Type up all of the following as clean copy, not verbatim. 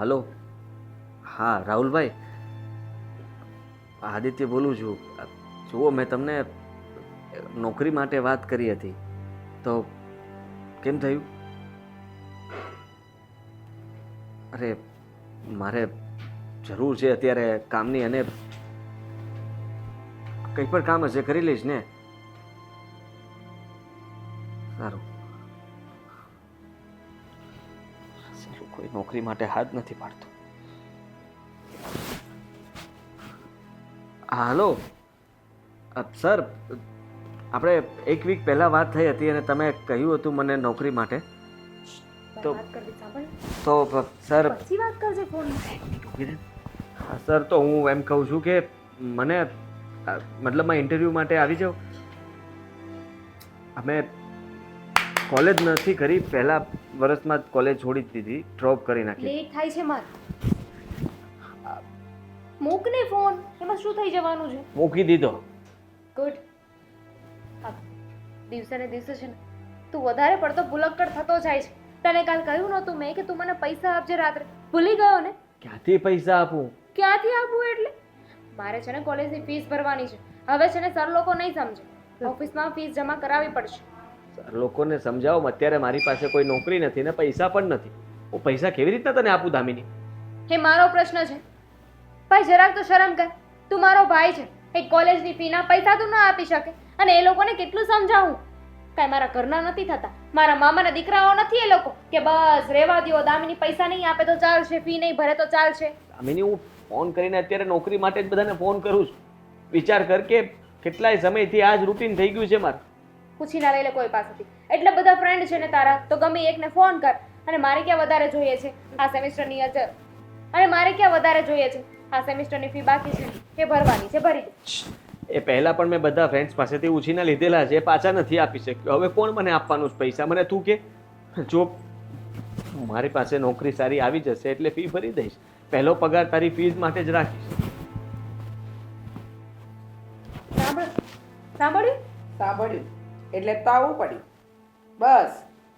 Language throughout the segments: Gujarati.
હલો. હા રાહુલભાઈ, આદિત્ય બોલું છું. જુઓ, મેં તમને નોકરી માટે વાત કરી હતી, તો કેમ થયું? અરે મારે જરૂર છે અત્યારે કામની, અને કંઈ પણ કામ હશે કરી લઈશ ને. સારું સારું, કોઈ નોકરી માટે હાથ નથી પાડતો. હા હલો સર, આપણે એક વીક પહેલાં વાત થઈ હતી અને તમે કહ્યું હતું મને નોકરી માટે. તો સર હા સર, તો હું એમ કહું છું કે મને મતલબમાં ઇન્ટરવ્યૂ માટે આવી જાઓ. અમે કોલેજ નથી કરી, પહેલા વર્ષમાં જ કોલેજ છોડી દીધી, ડ્રોપ કરી નાખી. લેટ થાય છે માર. મૂકને ફોન, એમાં શું થઈ જવાનું છે? મૂકી દીધો. ગુડ. દિવસે ને દિવસે છે ને તું વધારે પડતો ભૂલક્કડ થતો જાય છે. તને કાલ કહ્યું નહોતું મેં કે તું મને પૈસા આપજે રાત્રે? ભૂલી ગયો ને? ક્યાંથી પૈસા આપું? ક્યાંથી આપું એટલે? મારે છે ને કોલેજની ફીસ ભરવાની છે. હવે છે ને સર લોકો નહીં સમજે, ઓફિસમાં ફીસ જમા કરાવવી પડશે. સર લોકોને સમજાવો, અત્યારે મારી પાસે કોઈ નોકરી નથી ને પૈસા પણ નથી. હું પૈસા કેવી રીતના તને આપું દામિની? એ મારો પ્રશ્ન છે. ભાઈ જરાક તો શરમ કર. તું મારો ભાઈ છે. એ કોલેજની ફીના પૈસા તું ના આપી શકે, અને એ લોકોને કેટલું સમજાવું? કાંઈ મારા ઘરના નથી થતા, મારા મામાના દીકરાઓ નથી એ લોકો કે બસ રહેવા દ્યો, દામિની પૈસા નહીં આપે તો ચાલશે, ફી નહીં ભરે તો ચાલશે. દામિની, હું ફોન કરીને અત્યારે નોકરી માટે જ બધાને ફોન કરું છું. વિચાર કર કે કેટલાય સમયથી આ જ રૂટીન થઈ ગયું છે મારે. પૂછી ના લઈ લે કોઈ પાસેથી. એટલે બધા ફ્રેન્ડ છે ને તારા, તો ગમે એકને ફોન કર. અને મારે ક્યાં વધારે જોઈએ છે આ સેમિસ્ટરની અજર, અને મારે ક્યાં વધારે જોઈએ છે આ સેમિસ્ટરની ફી બાકી છે એ ભરવાની છે, ભરી દે. એ પહેલા પણ મેં બધા ફ્રેન્ડ્સ પાસેથી ઉછીના લીધેલા છે, એ પાછા નથી આપી શક્યો. હવે કોણ મને આપવાનું છે પૈસા? મને તું કે. જો મારી પાસે નોકરી સારી આવી જશે એટલે ફી ભરી દઈશ. પહેલો પગાર તારી ફીસ માટે જ રાખીશ. સાંભળ્યું? સાંભળ્યું એટલે તાવું પડ્યું. બસ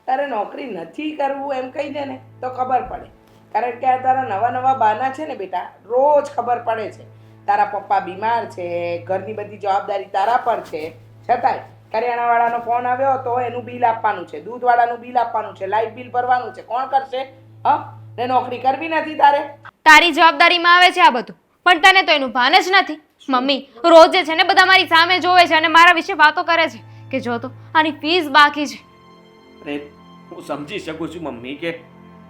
તારે નોકરી નથી કરવું એમ કહી દે ને તો ખબર પડે. કારણ કે આ તારા નવા નવા બાના છે ને બેટા, રોજ ખબર પડે છે. તારા પપ્પા બીમાર છે, ઘરની બધી જવાબદારી તારા પર છે, છતાંય કરિયાણાવાળાનો ફોન આવ્યો તો એનું બિલ આપવાનું છે, દૂધવાળાનું બિલ આપવાનું છે, લાઇટ બિલ ભરવાનું છે. કોણ કરશે? હા, ને નોકરી કરવી નથી તારે? તારી જવાબદારીમાં આવે છે આ બધું, પણ તને તો એનું ભાન જ નથી. મમ્મી રોજે છે ને બધા મારી સામે જોવે છે અને મારા વિશે વાતો કરે છે કે જો તો આની ફીસ બાકી છે. અરે હું સમજી શકું છું મમ્મી કે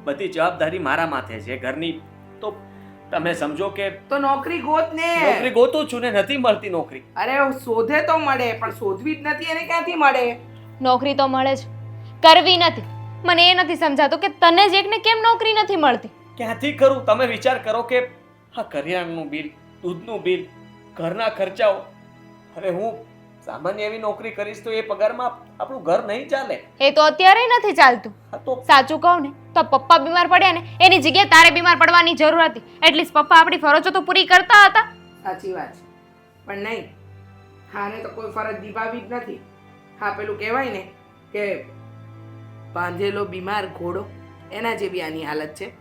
બધી જવાબદારી મારા માથે છે ઘરની, તો તમે સમજો કે તો નોકરી ગોત ને. નોકરી ગોતું છું ને નથી મળતી નોકરી. અરે શોધે તો મળે, પણ શોધવી જ નથી એને ક્યાંથી મળે? નોકરી તો મળે છે, કરવી નથી. મને એ નથી સમજાતું કે તને જ એકને કેમ નોકરી નથી મળતી. ક્યાંથી કરું? તમે વિચાર કરો કે હા, કરિયાણાનું બિલ, દૂધનું બિલ, ઘરના ખર્ચાઓ. અરે હું સામાન્ય એવી નોકરી કરીશ તો એ પગારમાં આપણું ઘર નહીં ચાલે. એ તો અત્યારે નથી ચાલતું. હા તો સાચું કહું ને તો પપ્પા બીમાર પડ્યા ને એની જગ્યાએ તારે બીમાર પડવાની જરૂર હતી. એટલીસ્ટ પપ્પા આપણી ફરજો તો પૂરી કરતા હતા. સાચી વાત છે, પણ નહીં. હાને તો કોઈ ફરજ નિભાવી જ નથી. હા, પેલું કહેવાય ને કે બાંધેલો બીમાર ઘોડો, એના જેવી આની હાલત છે.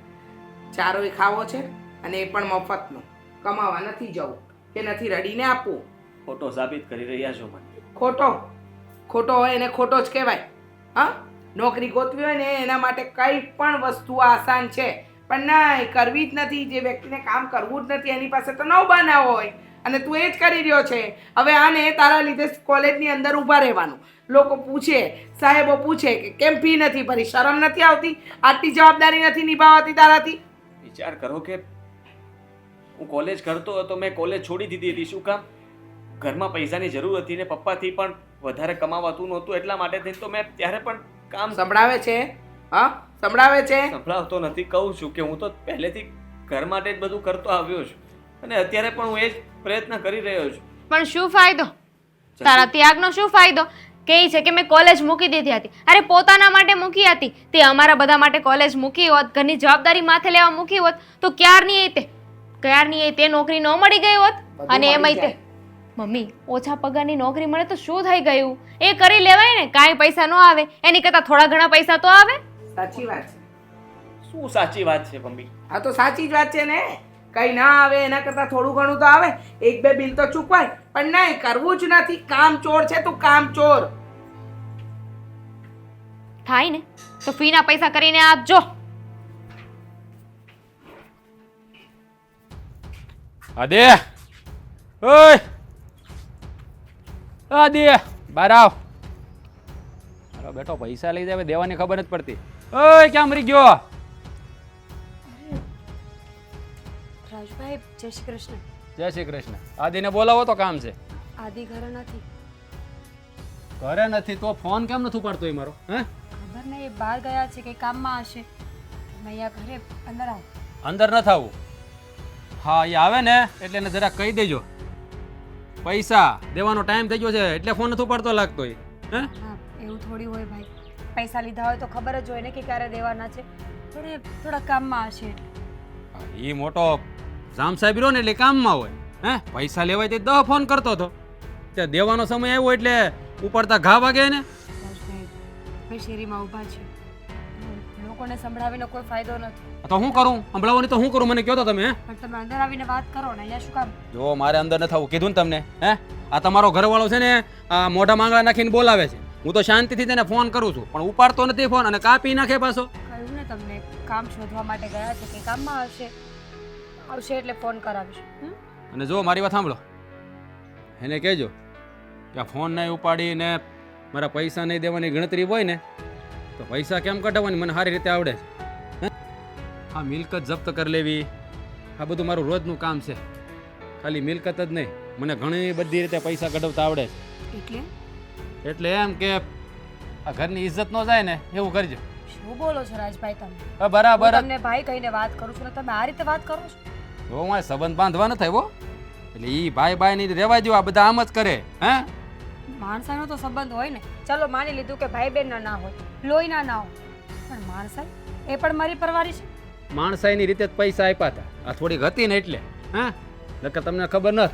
ચારોય ખાવો છે અને એ પણ મફતનો. કમાવા નથી જવું કે નથી રડીને આપવું. ખોટો સાબિત કરી રહ્યા છો મને. ખોટો હોય એને ખોટો જ કહેવાય. હા, નોકરી ગોતવી હોય ને એના માટે કંઈ પણ વસ્તુ આસાન છે, પણ ના, એ કરવી જ નથી. જે વ્યક્તિને કામ કરવું જ નથી એની પાસે તો નવ બહાના હોય, અને તું એ જ કરી રહ્યો છે. હવે આને તારા લીધે કોલેજની અંદર ઊભા રહેવાનું. લોકો પૂછે, સાહેબો પૂછે કે કેમ ફી નથી ભરી? શરમ નથી આવતી? આટલી જવાબદારી નથી નિભાવતી તારાથી? વિચાર કરો કે હું કોલેજ કરતો હતો, મેં કોલેજ છોડી દીધી હતી. શું કામ? ઘરમાં પૈસાની જરૂર હતી ને પપ્પાથી પણ વધારે કમાવાતું નહોતું, એટલા માટે થઈને તો મેં ત્યારે પણ કામ સંભળાવે છે? હા, સંભળાવે છે? સંભળાવતો નથી, કહું છું કે હું તો પહેલેથી ઘર માટે જ બધું કરતો આવ્યો છું અને અત્યારે પણ હું એ જ પ્રયત્ન કરી રહ્યો છું. પણ શું ફાયદો? તારા ત્યાગનો શું ફાયદો? કહે છે કે મેં કોલેજ મૂકી દીધી હતી. અરે પોતાના માટે મૂકી હતી. તે અમારા બધા માટે કોલેજ મૂકી હોત, ઘરની જવાબદારી માથે લેવા મૂકી હોત તો ક્યારની તે નોકરી ન મળી ગઈ હોત. અને એમાંય તે મમ્મી ઓછા પગારની નોકરી મળે તો શું થઈ ગયું? એ કરી લેવાય ને. કાંઈ પૈસા ન આવે એની કરતાં થોડા ઘણા પૈસા તો આવે. સાચી વાત છે. શું સાચી વાત છે મમ્મી? આ તો સાચી જ વાત છે ને. કઈ ના આવે એના કરતાં થોડું ઘણું તો આવે, એક બે બિલ તો ચૂકવાય. પણ નહીં, કરવું જ નથી. કામ ચોર છે તું, કામ ચોર. થાય ને તો ફીના પૈસા કરીને આપજો. આદે ઓય આદે બહાર આવ. મારો બેટો પૈસા લઈ જાય દેવાની ખબર નથી પડતી. ઓય ક્યાં મરી ગયો? રાજભાઈ જય શ્રી કૃષ્ણ. જય શ્રી કૃષ્ણ. આદિને બોલાવો તો કામ છે. આદિ ઘરે નથી. ઘરે નથી તો ફોન કેમ નથી ઉપાડતો એ મારો? હે ખબર નહીં, એ બહાર ગયા છે કે કામમાં હશે. તમે અહીંયા ઘરે અંદર આવો. અંદર નથી આવું. હા એ આવે ને એટલે એને જરા કહી દેજો પૈસા દેવાનો ટાઈમ થઈ ગયો છે એટલે ફોન નથી ઉપાડતો લાગતો એ. હે હા, એવું થોડી હોય ભાઈ. પૈસા લીધા હોય તો ખબર જ હોય ને કે ક્યારે દેવાના છે. થોડા કામમાં હશે એટલે. એ મોટો જામ સાહેબ રહ્યો ને એટલે કામમાં હોય. હે પૈસા લેવાય તે 10 ફોન કરતો હતો. તે દેવાનો સમય આવ્યો એટલે ઉપાડતા ઘા વાગે ને. રાજભાઈ ભાઈ શેરીમાં ઊભા છે, લોકોને સંભળાવીને કોઈ ફાયદો નથી. તો હું કરું? સંભળાવવાની તો હું કરું? મને કહો તો તમે. પણ તમે અંદર આવીને વાત કરો ને, અહીંયા શું કામ? જો મારે અંદર નથી આવું કીધું ને તમને. હે આ તમારો ઘરવાળો છે ને આ મોઢા માંગડા નાખીને બોલાવે છે. હું તો શાંતિથી તેને ફોન કરું છું પણ ઉપાડતો નથી ફોન અને કાપી નાખે પાછો. કહ્યું ને તમને, કામ શોધવા માટે ગયા છે કે કામમાં આવશે એટલે ફોન કરાવીશ. અને જો મારી વાત સાંભળો, એને કહેજો કે આ ફોન નહીં ઉપાડીને મારા પૈસા નહીં દેવાની ગણતરી હોય ને તો પૈસા કેમ કઢાવવાની મને સારી રીતે આવડે છે. આ મિલકત જપ્ત કરી લેવી આ બધું મારું રોજનું કામ છે. ખાલી મિલકત જ નહીં, મને ઘણી બધી રીતે પૈસા કઢાવતા આવડે એટલે છે. એટલે એમ કે આ ઘરની ઇજ્જત ન જાય ને એવું કરજો. શું બોલો છો રાજભાઈ તમે? બરાબર હું તમને ભાઈ કહીને વાત કરું છું ને તમે આ રીતે વાત કરો છો? જો મારે સંબંધ બાંધવા ન થાય એટલે ઈ ભાઈ ભાઈ ની રહેવા જો. આ બધા આમ જ કરે. હે માણસાઈનો તો સંબંધ હોય ને. ચલો માની લીધું કે ભાઈ બહેન ના હોય, લોહીના ના હોય, પણ માણસાઈ એ પણ મારી પરવારી છે. માણસાઈની રીતે જ પૈસા આપ્યા હતા. આ થોડીક હતી ને એટલે. હા નકર તમને ખબર નથી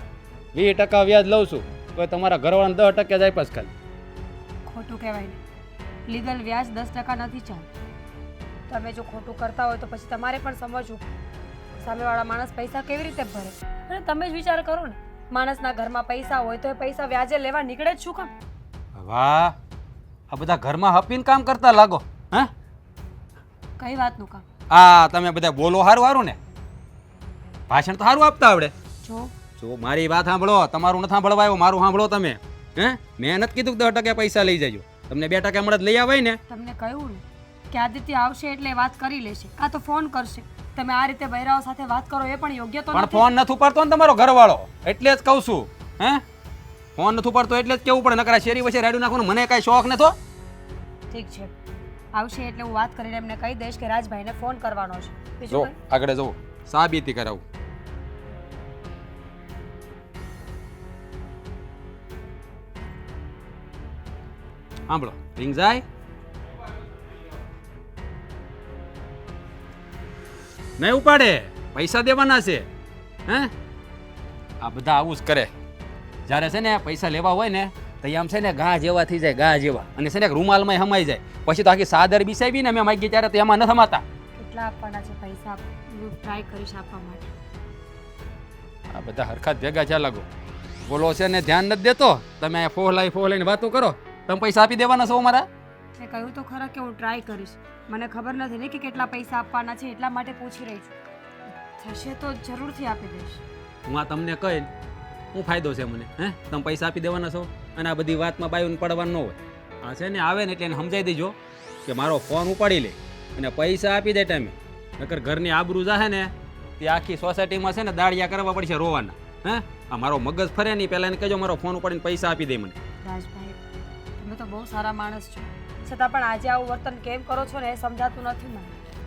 20% વ્યાજ લઉં છું તો તમારા ઘરવાળાને 10% જ આપ્યા છે ખાલી. ખોટું કહેવાય ને. લીગલ વ્યાજ 10% નથી ચાલતું. તમે જો ખોટું કરતા હોય તો પછી તમારે પણ સમજવું. સામેવાળા માણસ પૈસા કેવી રીતે ભરે? અને તમે જ વિચાર કરો ને, માણસના ઘરમાં પૈસા હોય તો એ પૈસા વ્યાજે લેવા નીકળે જ શું કામ? વાહ આ બધા ઘરમાં હપીને કામ કરતા લાગો. હે કઈ વાતનું કામ? આ તમે બધા બોલો સારું સારું ને, ભાષણ તો સારું આપતા આવડે. જો મારી વાત સાંભળો, તમારું નથી સાંભળવા આવ્યો, મારું સાંભળો તમે. હે મેં નથી કીધું કે 10% પૈસા લઈ જજો. તમને 2% મળે લઈ આવાય ને. તમને કહ્યું ને કે આદિત્ય આવશે એટલે વાત કરી લેશે. આ તો ફોન કરશે. તમે આ રીતે બૈરાઓ સાથે વાત કરો એ પણ યોગ્ય તો પણ નથી. ફોન નથી ઉપાડતો ને તમારો ઘરવાળો એટલે જ કહું છું. હે ફોન નથી ઉપાડતો એટલે જ કેવું પડે, નકરા શેરી વચ્ચે રાડ્યું નાખવાનું મને કાંઈ શોખ નતો. ઠીક છે, આવશે એટલે હું વાત કરીને એમને કહી દઈશ કે રાજભાઈને ફોન કરવાનો છે. જો બીજું કંઈ? આગળ જવું સાબિતી કરાવું. સાંભળો રિંગ જાય નહીં ઉપાડે, પૈસા દેવાના છે. હે આ બધા આવું જ કરે. જ્યારે છે ને પૈસા લેવા હોય ને તો આમ છે ને ઘા જેવા થઈ જાય, ઘા જેવા. અને છે ને રૂમાલમાં હમાઈ જાય. પછી તો આખી સાદર બિસાવી ને મેં માગી ત્યારે તો એમાં ન થમાતા. કેટલા આપવાના છે પૈસા? હું ટ્રાય કરીશ આપવા માટે. આ બધા હરખા જ ભેગા થયા લાગો. બોલો છે ને ધ્યાન નથી દેતો. તમે અહીંયા ફોહ લઈને વાતો કરો. તમે પૈસા આપી દેવાના છો મારા? મેં કહ્યું તો ખરા કે હું ટ્રાય કરીશ. મને ખબર નથી ને કે કેટલા પૈસા આપવાના છે, એટલા માટે પૂછી રહી છું. થશે તો જરૂરથી આપી દઈશ. હું આ તમને કહી શું ફાયદો છે મને? હે તમે પૈસા આપી દેવાના છો અને આ બધી વાતમાં બાયું પડવાનું ન હોય. આ છે ને આવે ને એટલે એને સમજાવી દેજો કે મારો ફોન ઉપાડી લે અને પૈસા આપી દે ટાઈમે. નકર ઘરની આબરૂ જાહે ને તે આખી સોસાયટીમાં છે ને દાળિયા કરવા પડશે રોવાના. હે આ મારો મગજ ફરે નહીં, પહેલાં એને કહેજો મારો ફોન ઉપાડીને પૈસા આપી દે મને. રાજભાઈ તમે તો બહુ સારા માણસ છો, છતાં પણ આજે આવું વર્તન કેમ કરો છો ને એ સમજાતું નથી મને.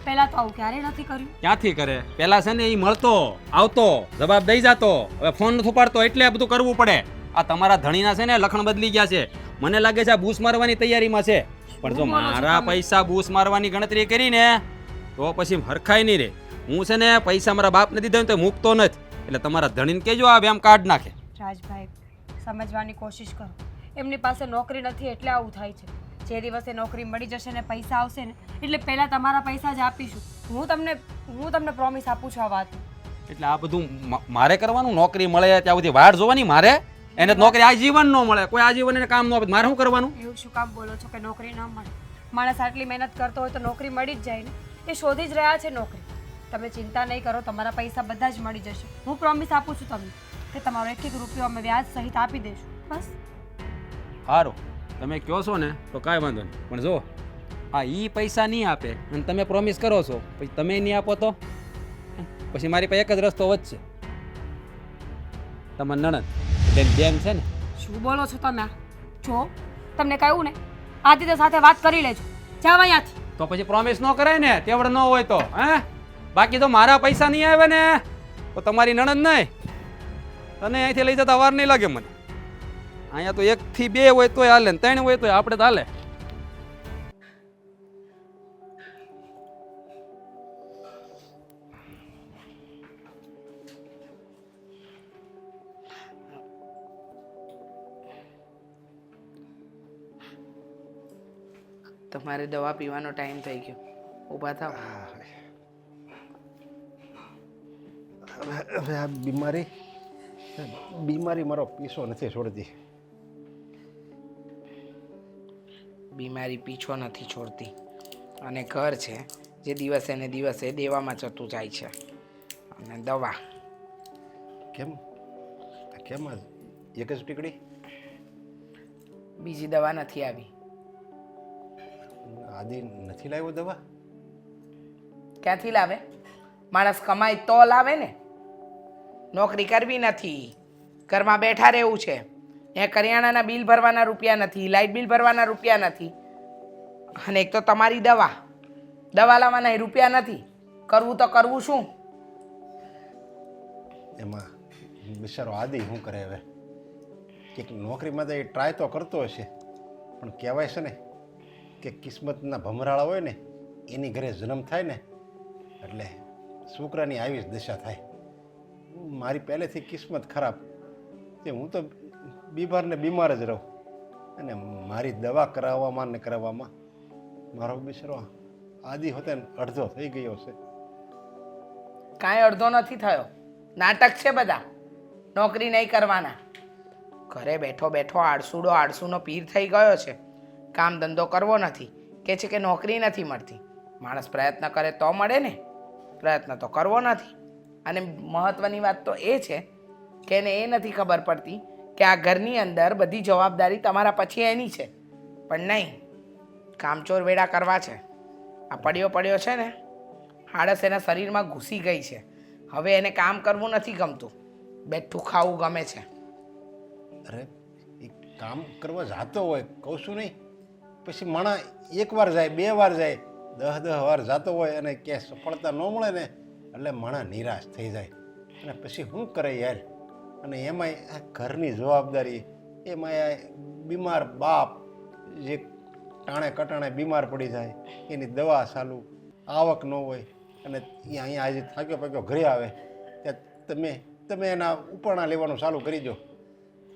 પહેલા તો આવું ક્યારેય નથી કર્યું. ક્યાંથી કરે? પહેલા છે ને એ મળતો આવતો જવાબ દઈ જતો. હવે ફોન નથી ઉપાડતો એટલે આ બધું કરવું પડે. આ તમારા ધણીના છે ને લખણ બદલી ગયા છે. મને લાગે છે આ બૂસ મારવાની તૈયારીમાં છે. પણ જો મારા પૈસા બૂસ મારવાની ગણતરી કરીને તો પછી હરખાય નહીં રે. હું છે ને પૈસા મારા બાપને દીધા તો મૂકતો નથી. એટલે તમારા ધણીને કહેજો આ એમ કાર્ડ નાખે. રાજભાઈ સમજવાની કોશિશ કરો. એમની પાસે નોકરી નથી એટલે આવું થાય છે. જે દિવસે નોકરી મળી જશે ને પૈસા આવશે ને એટલે પહેલાં તમારા પૈસા જ આપીશું. હું તમને પ્રોમિસ આપું છું આ વાત. એટલે આ બધું મારે કરવાનું? નોકરી મળે ત્યાં સુધી વાડ જોવાની મારે? એને તો નોકરી આજીવન ન મળે, કોઈ આજીવન એને કામ ન આપે, મારે શું કરવાનું? એવું શું કામ બોલો છો કે નોકરી ન મળે? માણસ આટલી મહેનત કરતો હોય તો નોકરી મળી જ જાય ને. એ શોધી જ રહ્યા છે નોકરી. તમે ચિંતા નહીં કરો, તમારા પૈસા બધા જ મળી જશે. હું પ્રોમિસ આપું છું તમને કે તમારો 1 રૂપિયો અમે વ્યાજ સહિત આપી દઈશું. બસ. સારું, તમે કહો છો ને તો કાંઈ વાંધો નહીં, પણ જો આ ઈ પૈસા નહીં આપે અને તમે પ્રોમિસ કરો છો પછી તમે નહીં આપો તો પછી મારી પાસે એક જ રસ્તો વધશે. તમારી નણંદ એટલે બેન છે ને. શું બોલો છો તમે? જો તમને કહ્યું ને, આદિત્ય સાથે વાત કરી લેજો. જાવ અહીંયાથી. તો પછી પ્રોમિસ ન કરાય ને, તેવડ ન હોય તો. હે બાકી તો મારા પૈસા નહીં આવે ને તો તમારી નણંદ નહીં, તને અહીંથી લઈ જતા વાર નહીં લાગે મને. અહીંયા તો 1 થી 2 હોય તોય હાલે ને 3 હોય તોય આપણે તો હાલે. તમારે દવા પીવાનો ટાઈમ થઈ ગયો, ઊભા થાવ. હવે આ બીમારી મારો પીછો નથી છોડતી. બીમારી પીછો નથી છોડતી અને ઘર છે જે દિવસે ને દિવસે દેવામાં જતું જાય છે. અને દવા કેમ કેમ આ એક જ ટીકડી? બીજી દવા નથી આવી. આદિ નથી લાવ્યો દવા? ક્યાંથી લાવે? માણસ કમાય તો લાવે ને. નોકરી કરવી નથી, ઘરમાં બેઠા રહેવું છે. એ કરિયાણાના બિલ ભરવાના રૂપિયા નથી, લાઇટ બિલ ભરવાના રૂપિયા નથી, અને એક તો તમારી દવા લાવવાના રૂપિયા નથી. કરવું તો કરવું શું? એમાં બિચારો આદિ શું કરે હવે? કે નોકરીમાં તો એ ટ્રાય તો કરતો હશે, પણ કહેવાય છે ને કે કિસ્મતના ભમરાળા હોય ને એની ઘરે જન્મ થાય ને એટલે છોકરાની આવી જ દશા થાય. મારી પહેલેથી કિસ્મત ખરાબ તે હું તો બીમાર જ રહું, અને મારી દવા કરાવવામાં ને કરાવવામાં મારો બિચારો આદિ હોતે ને અડધો થઈ ગયો છે. કાંઈ અડધો નથી થયો, નાટક છે બધા. નોકરી નહીં કરવાના, ઘરે બેઠો બેઠો આળસુનો પીર થઈ ગયો છે. કામ ધંધો કરવો નથી, કે છે કે નોકરી નથી મળતી. માણસ પ્રયત્ન કરે તો મળે ને, પ્રયત્ન તો કરવો નથી. અને મહત્ત્વની વાત તો એ છે કે એને એ નથી ખબર પડતી કે આ ઘરની અંદર બધી જવાબદારી તમારા પછી એની છે. પણ નહીં, કામચોર વેડા કરવા છે. આ પડ્યો છે ને આળસ એના શરીરમાં ઘૂસી ગઈ છે. હવે એને કામ કરવું નથી ગમતું, બેઠું ખાવું ગમે છે. અરે એ કામ કરવા જતો હોય કહું છું નહીં, પછી માણા 1 વાર જાય 2 વાર જાય 10 વાર જતો હોય અને ક્યાંય સફળતા ન મળે ને એટલે માણા નિરાશ થઈ જાય. અને પછી શું કરે યાર? અને એમાંય આ ઘરની જવાબદારી, એમાંય આ બીમાર બાપ જે ટાણે કટાણે બીમાર પડી જાય, એની દવા ચાલુ, આવક ન હોય, અને અહીંયા આજે થાક્યો પાક્યો ઘરે આવે ત્યાં તમે એના ઉપાણા લેવાનું ચાલુ કરી દો.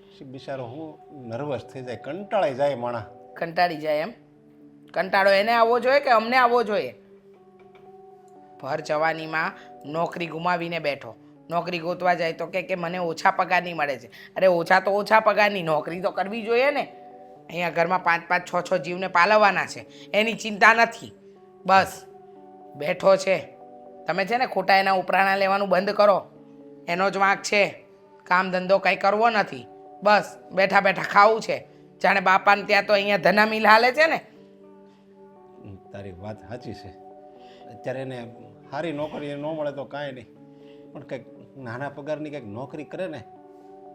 પછી બિચારો હું નર્વસ થઈ જાય, કંટાળાઈ જાય માણા. કંટાળી જાય એમ? કંટાળો એને આવવો જોઈએ કે અમને આવવો જોઈએ? ભર જવાનીમાં નોકરી ગુમાવીને બેઠો, નોકરી ગોતવા જાય તો કે મને ઓછા પગારની મળે છે. અરે ઓછા તો ઓછા પગારની, નોકરી તો કરવી જોઈએ ને. અહીંયા ઘરમાં 5-5, 6-6 જીવને પાલવવાના છે, એની ચિંતા નથી. બસ બેઠો છે. તમે છે ને ખોટા એના ઉપરાણા લેવાનું બંધ કરો, એનો જ વાંક છે. કામ ધંધો કંઈ કરવો નથી, બસ બેઠા બેઠા ખાવું છે. જાણે બાપાને ત્યાં તો અહીંયા ધના મિલ હાલે છે ને. તારી વાત સાચી છે. અત્યારે એને સારી નોકરી ન મળે તો કાંઈ નહીં, પણ કંઈક નાના પગારની કંઈક નોકરી કરે ને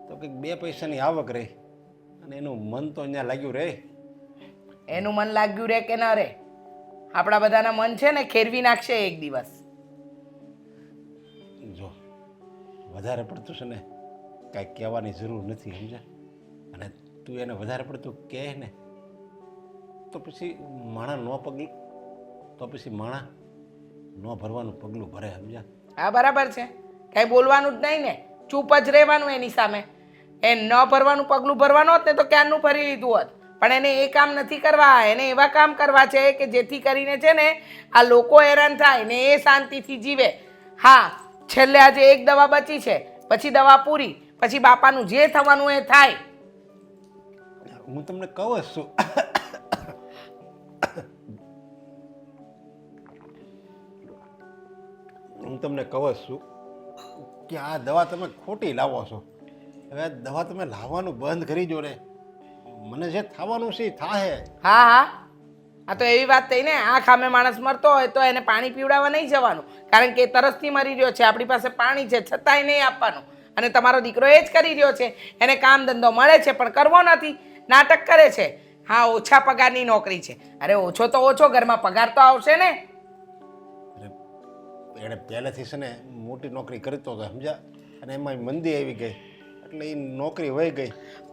તો કંઈક 2 પૈસાની આવક રહે, અને એનું મન તો અહીંયા લાગ્યું રહે. એનું મન લાગ્યું રે કે ન રે, આપણા બધાના મન છે ને ખેરવી નાખશે એક દિવસ. જો વધારે પડતું છે ને કાંઈ કહેવાની જરૂર નથી, સમજ્યા? અને તું એને વધારે પડતું કહે ને તો પછી માણા ન ભરવાનું પગલું ભરે, સમજ્યા? હા બરાબર છે, કાંઈ બોલવાનું જ નહીં ને, ચૂપ જ રહેવાનું એની સામે. એ ન ભરવાનું પગલું ભરવાનું હોત ને તો ક્યારનું ભરી લીધું હોત. પણ એને એ કામ નથી કરવા, એને એવા કામ કરવા છે કે જેથી કરીને છે ને આ લોકો હેરાન થાય ને એ શાંતિથી જીવે. હા, છેલ્લે આજે એક દવા બચી છે, પછી દવા પૂરી, પછી બાપાનું જે થવાનું એ થાય. હું તમને કહું જ છું હું તમને કહું જ છું કે આ દવા તમે ખોટી લાવો છો. હવે આ દવા તમે લાવવાનું બંધ કરી દો ને, મને જે થવાનું છે એ થાહે. હા હા, આ તો એવી વાત થઈ ને, આ ખામે માણસ મરતો હોય તો એને પાણી પીવડાવવા નહીં જવાનું, કારણ કે એ તરસથી મરી રહ્યો છે. આપણી પાસે પાણી છે છતાંય નહીં આપવાનું. અને તમારો દીકરો એ જ કરી રહ્યો છે. એને કામ ધંધો મળે છે પણ કરવો નથી, નાટક કરે છે. હા, ઓછા પગારની નોકરી છે. અરે ઓછો તો ઓછો, ઘરમાં પગાર તો આવશે ને. એણે પહેલેથી છે ને મોટી નોકરી કરતો હતો, સમજ્યા? અને એમાં મંદી આવી ગઈ એટલે એ નોકરી વહી ગઈ.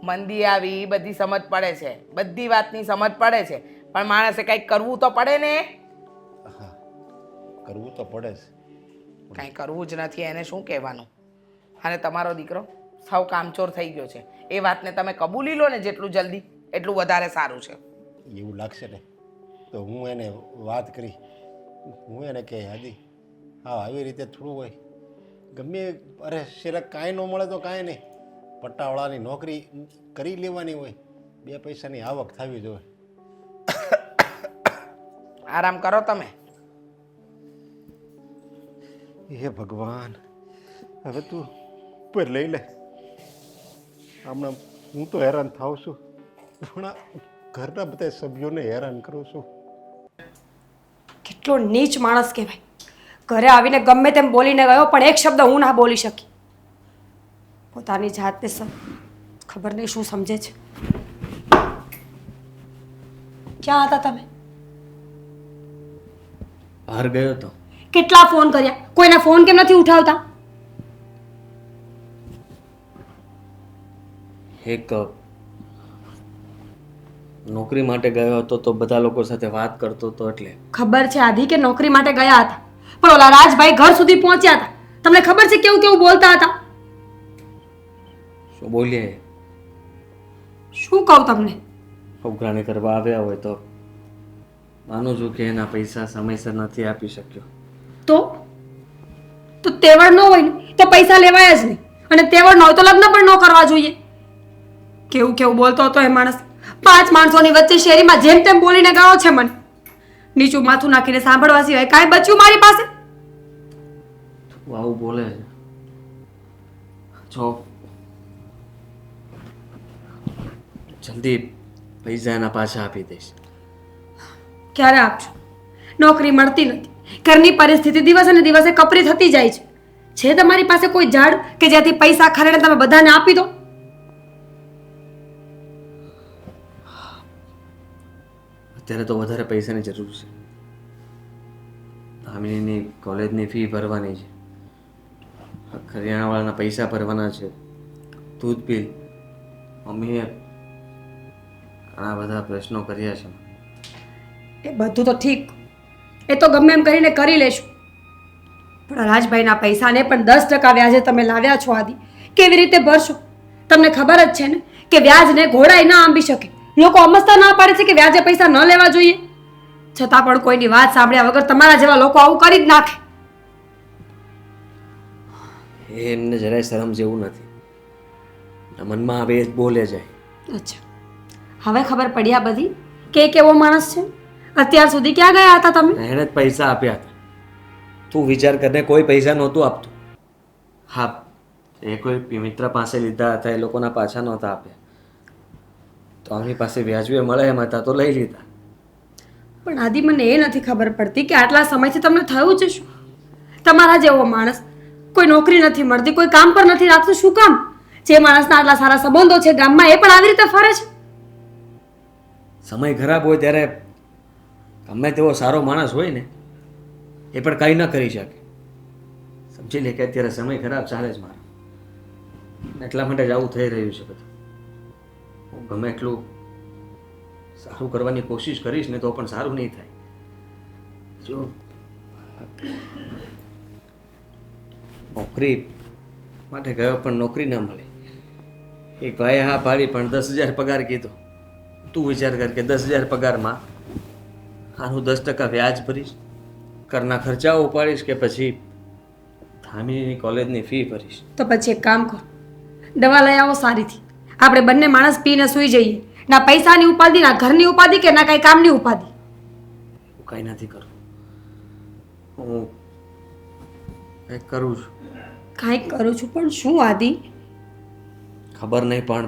મંદી આવી એ બધી સમજ પડે છે, બધી વાતની સમજ પડે છે, પણ માણસે કંઈક કરવું તો પડે ને. હા, કરવું તો પડે જ. કાંઈ કરવું જ નથી એને શું કહેવાનું. અને તમારો દીકરો સૌ કામચોર થઈ ગયો છે, એ વાતને તમે કબૂલી લો ને જેટલું જલ્દી એટલું વધારે સારું છે. એવું લાગશે ને તો હું એને વાત કરી, હું એને કહે આદિ હા આવી રીતે થોડું હોય, ગમે અરે શેરા કાંઈ ન મળે તો કાંઈ નહીં, પટ્ટાવાળાની નોકરી કરી લેવાની હોય, 2 પૈસાની આવક થવી જોઈએ. આરામ કરો તમે. હે ભગવાન, હવે તું ઉપર લઈ લે. હમણાં હું તો હેરાન થાઉં છું, પણ ઘરના બધા સભ્યોને હેરાન કરું છું. કેટલો નીચ માણસ કહેવાય. ઘરે આવીને ગમે તેમ બોલીને ગયો, પણ એક શબ્દ હું ના બોલી શકી. પોતાની જાતને ખબર નહીં શું સમજે છે. ક્યાં હતા તમે? બહાર ગયો તો. કેટલા ફોન કર્યા, કોઈના ફોન કેમ નથી ઉઠાવતા? એક નોકરી માટે ગયો હતો તો બધા લોકો સાથે વાત કરતો હતો એટલે. ખબર છે આદિ કે નોકરી માટે ગયા હતા, પણ ઓલા રાજભાઈ ઘર સુધી પહોંચ્યા હતા. તમને ખબર છે કેવું કેવું બોલતા હતા? શું બોલીએ? શું કહું તમને? ઉઘરાણી કરવા આવ્યા હોય તો માનું છું કે એના પૈસા સમયસર નથી આપી શક્યો. તો તેવડ ન હોય ને તો પૈસા લેવાય જ નહીં, અને તેવડ ન હોય તો લગ્ન પણ ન કરવા જોઈએ. કેવું કેવું બોલતો હતો એ માણસ. 5 માણસોની વચ્ચે શેરીમાં જેમ તેમ બોલીને ગયો છે. મને નીચું માથું નાખીને સાંભળવા સિવાય કાંઈ બચ્યું મારી પાસે? આવું બોલે છે. જો જલ્દી પૈસા એના પાછા આપી દઈશ. ક્યારે આપજો? નોકરી મળતી નથી, ઘરની પરિસ્થિતિ દિવસે ને દિવસે કપરી થતી જાય છે. છે તમારી પાસે કોઈ ઝાડ કે જ્યાંથી પૈસા ખરીને તમે બધાને આપી દો? અત્યારે તો વધારે પૈસાની જરૂર છે. દામિનીની કોલેજની ફી ભરવાની છે, કરિયાણાવાળાના પૈસા ભરવાના છે, દૂધ બિલ. મમ્મીએ ઘણા બધા પ્રશ્નો કર્યા છે. એ બધું તો ઠીક, એ તો ગમે એમ કરીને કરી લેશું, પણ રાજભાઈના પૈસાને પણ 10% વ્યાજે તમે લાવ્યા છો આદિ. કેવી રીતે ભરશો? તમને ખબર જ છે ને કે વ્યાજને ઘોડાઈ ના આંબી શકે. લોકો અમસ્તા ના પાડે છે કે વ્યાજે પૈસા ન લેવા જોઈએ, છતાં પણ કોઈની વાત સાંભળ્યા વગર તમારા જેવા લોકો આવું કરી જ નાખે. એમને જરાય શરમ જેવું નથી, મનમાં આવે એ જ બોલે જાય. અચ્છા, હવે ખબર પડી આ બધી કે એ કેવો માણસ છે. અત્યાર સુધી ક્યાં ગયા હતા તમે? એણે જ પૈસા આપ્યા હતા. તું વિચાર કરને, કોઈ પૈસા નહોતું આપતું. હા, એ કોઈ મિત્ર પાસે લીધા હતા, એ લોકોના પાછા નહોતા આપ્યા, તો આમની પાસે વ્યાજબી મળે એમ હતા તો લઈ લીધા. પણ આદિ મને એ નથી ખબર પડતી કે આટલા સમયથી તમને થયું છે શું? તમારા જેવો માણસ કોઈ નોકરી નથી મળતી, કોઈ કામ પર નથી રાખતું, શું કામ? જે માણસના આટલા સારા સંબંધો છે ગામમાં, એ પણ આવી રીતે ફરે છે. સમય ખરાબ હોય ત્યારે ગમે તેવો સારો માણસ હોય ને એ પણ કંઈ ન કરી શકે. સમજી લે કે અત્યારે સમય ખરાબ ચાલે જ મારો, એટલા માટે જ આવું થઈ રહ્યું છે બધું. હું ગમે એટલું સારું કરવાની કોશિશ કરીશ ને તો પણ સારું નહીં થાય. જો નોકરી માટે ગયો પણ નોકરી ના મળે. એક ભાઈએ હા પાડી પણ 10,000 પગાર કીધો, તું વિચાર કર કે 10,000 પગારમાં આનું 10% વ્યાજ ભરીશ, ઘરના ખર્ચાઓ ઉપાડીશ કે પછી ધામીની કોલેજની ફી ભરીશ? તો પછી એક કામ કર, દવા લઈ આવો સારીથી. આપણે બંને માણસ પીને સૂઈ જઈએ. ના પૈસાની ઉપાધિ, ના ઘરની ઉપાધિ, કે ના કાંઈ કામની ઉપાધિ. હું કાંઈ નથી કરું, હું કંઈક કરું છું. કાંઈક કરું છું પણ શું આદિ? ખબર નહીં, પણ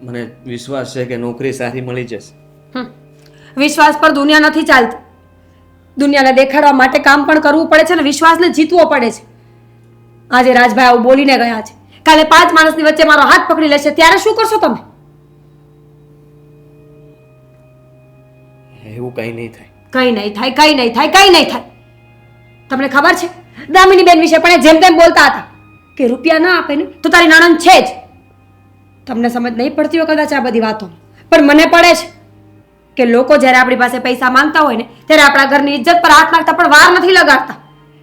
મને વિશ્વાસ છે કે નોકરી સારી મળી જશે. વિશ્વાસ પર દુનિયા નથી ચાલતી. દુનિયાને દેખાડવા માટે કામ પણ કરવું પડે છે ને વિશ્વાસને જીતવો પડે છે. આજે રાજભાઈ આવું બોલીને ગયા છે, કાલે 5 માણસની વચ્ચે મારો હાથ પકડી લેશે, ત્યારે શું કરશો તમે? એવું કંઈ નહીં થાય. કઈ નહીં થાય, કઈ નહીં થાય, કઈ નહીં થાય. તમને ખબર છે દામિની બેન વિશે પણ એ જેમ તેમ બોલતા હતા કે રૂપિયા ના આપે ને તો તારી નણંદ છે જ. તમને સમજ નહીં પડતી હોય કદાચ આ બધી વાતો, પણ મને પડે છે કે લોકો જ્યારે આપણી પાસે પૈસા માંગતા હોય ને ત્યારે આપણા ઘરની ઇજ્જત પર હાથ નાખતા પણ વાર નથી લગાડતા.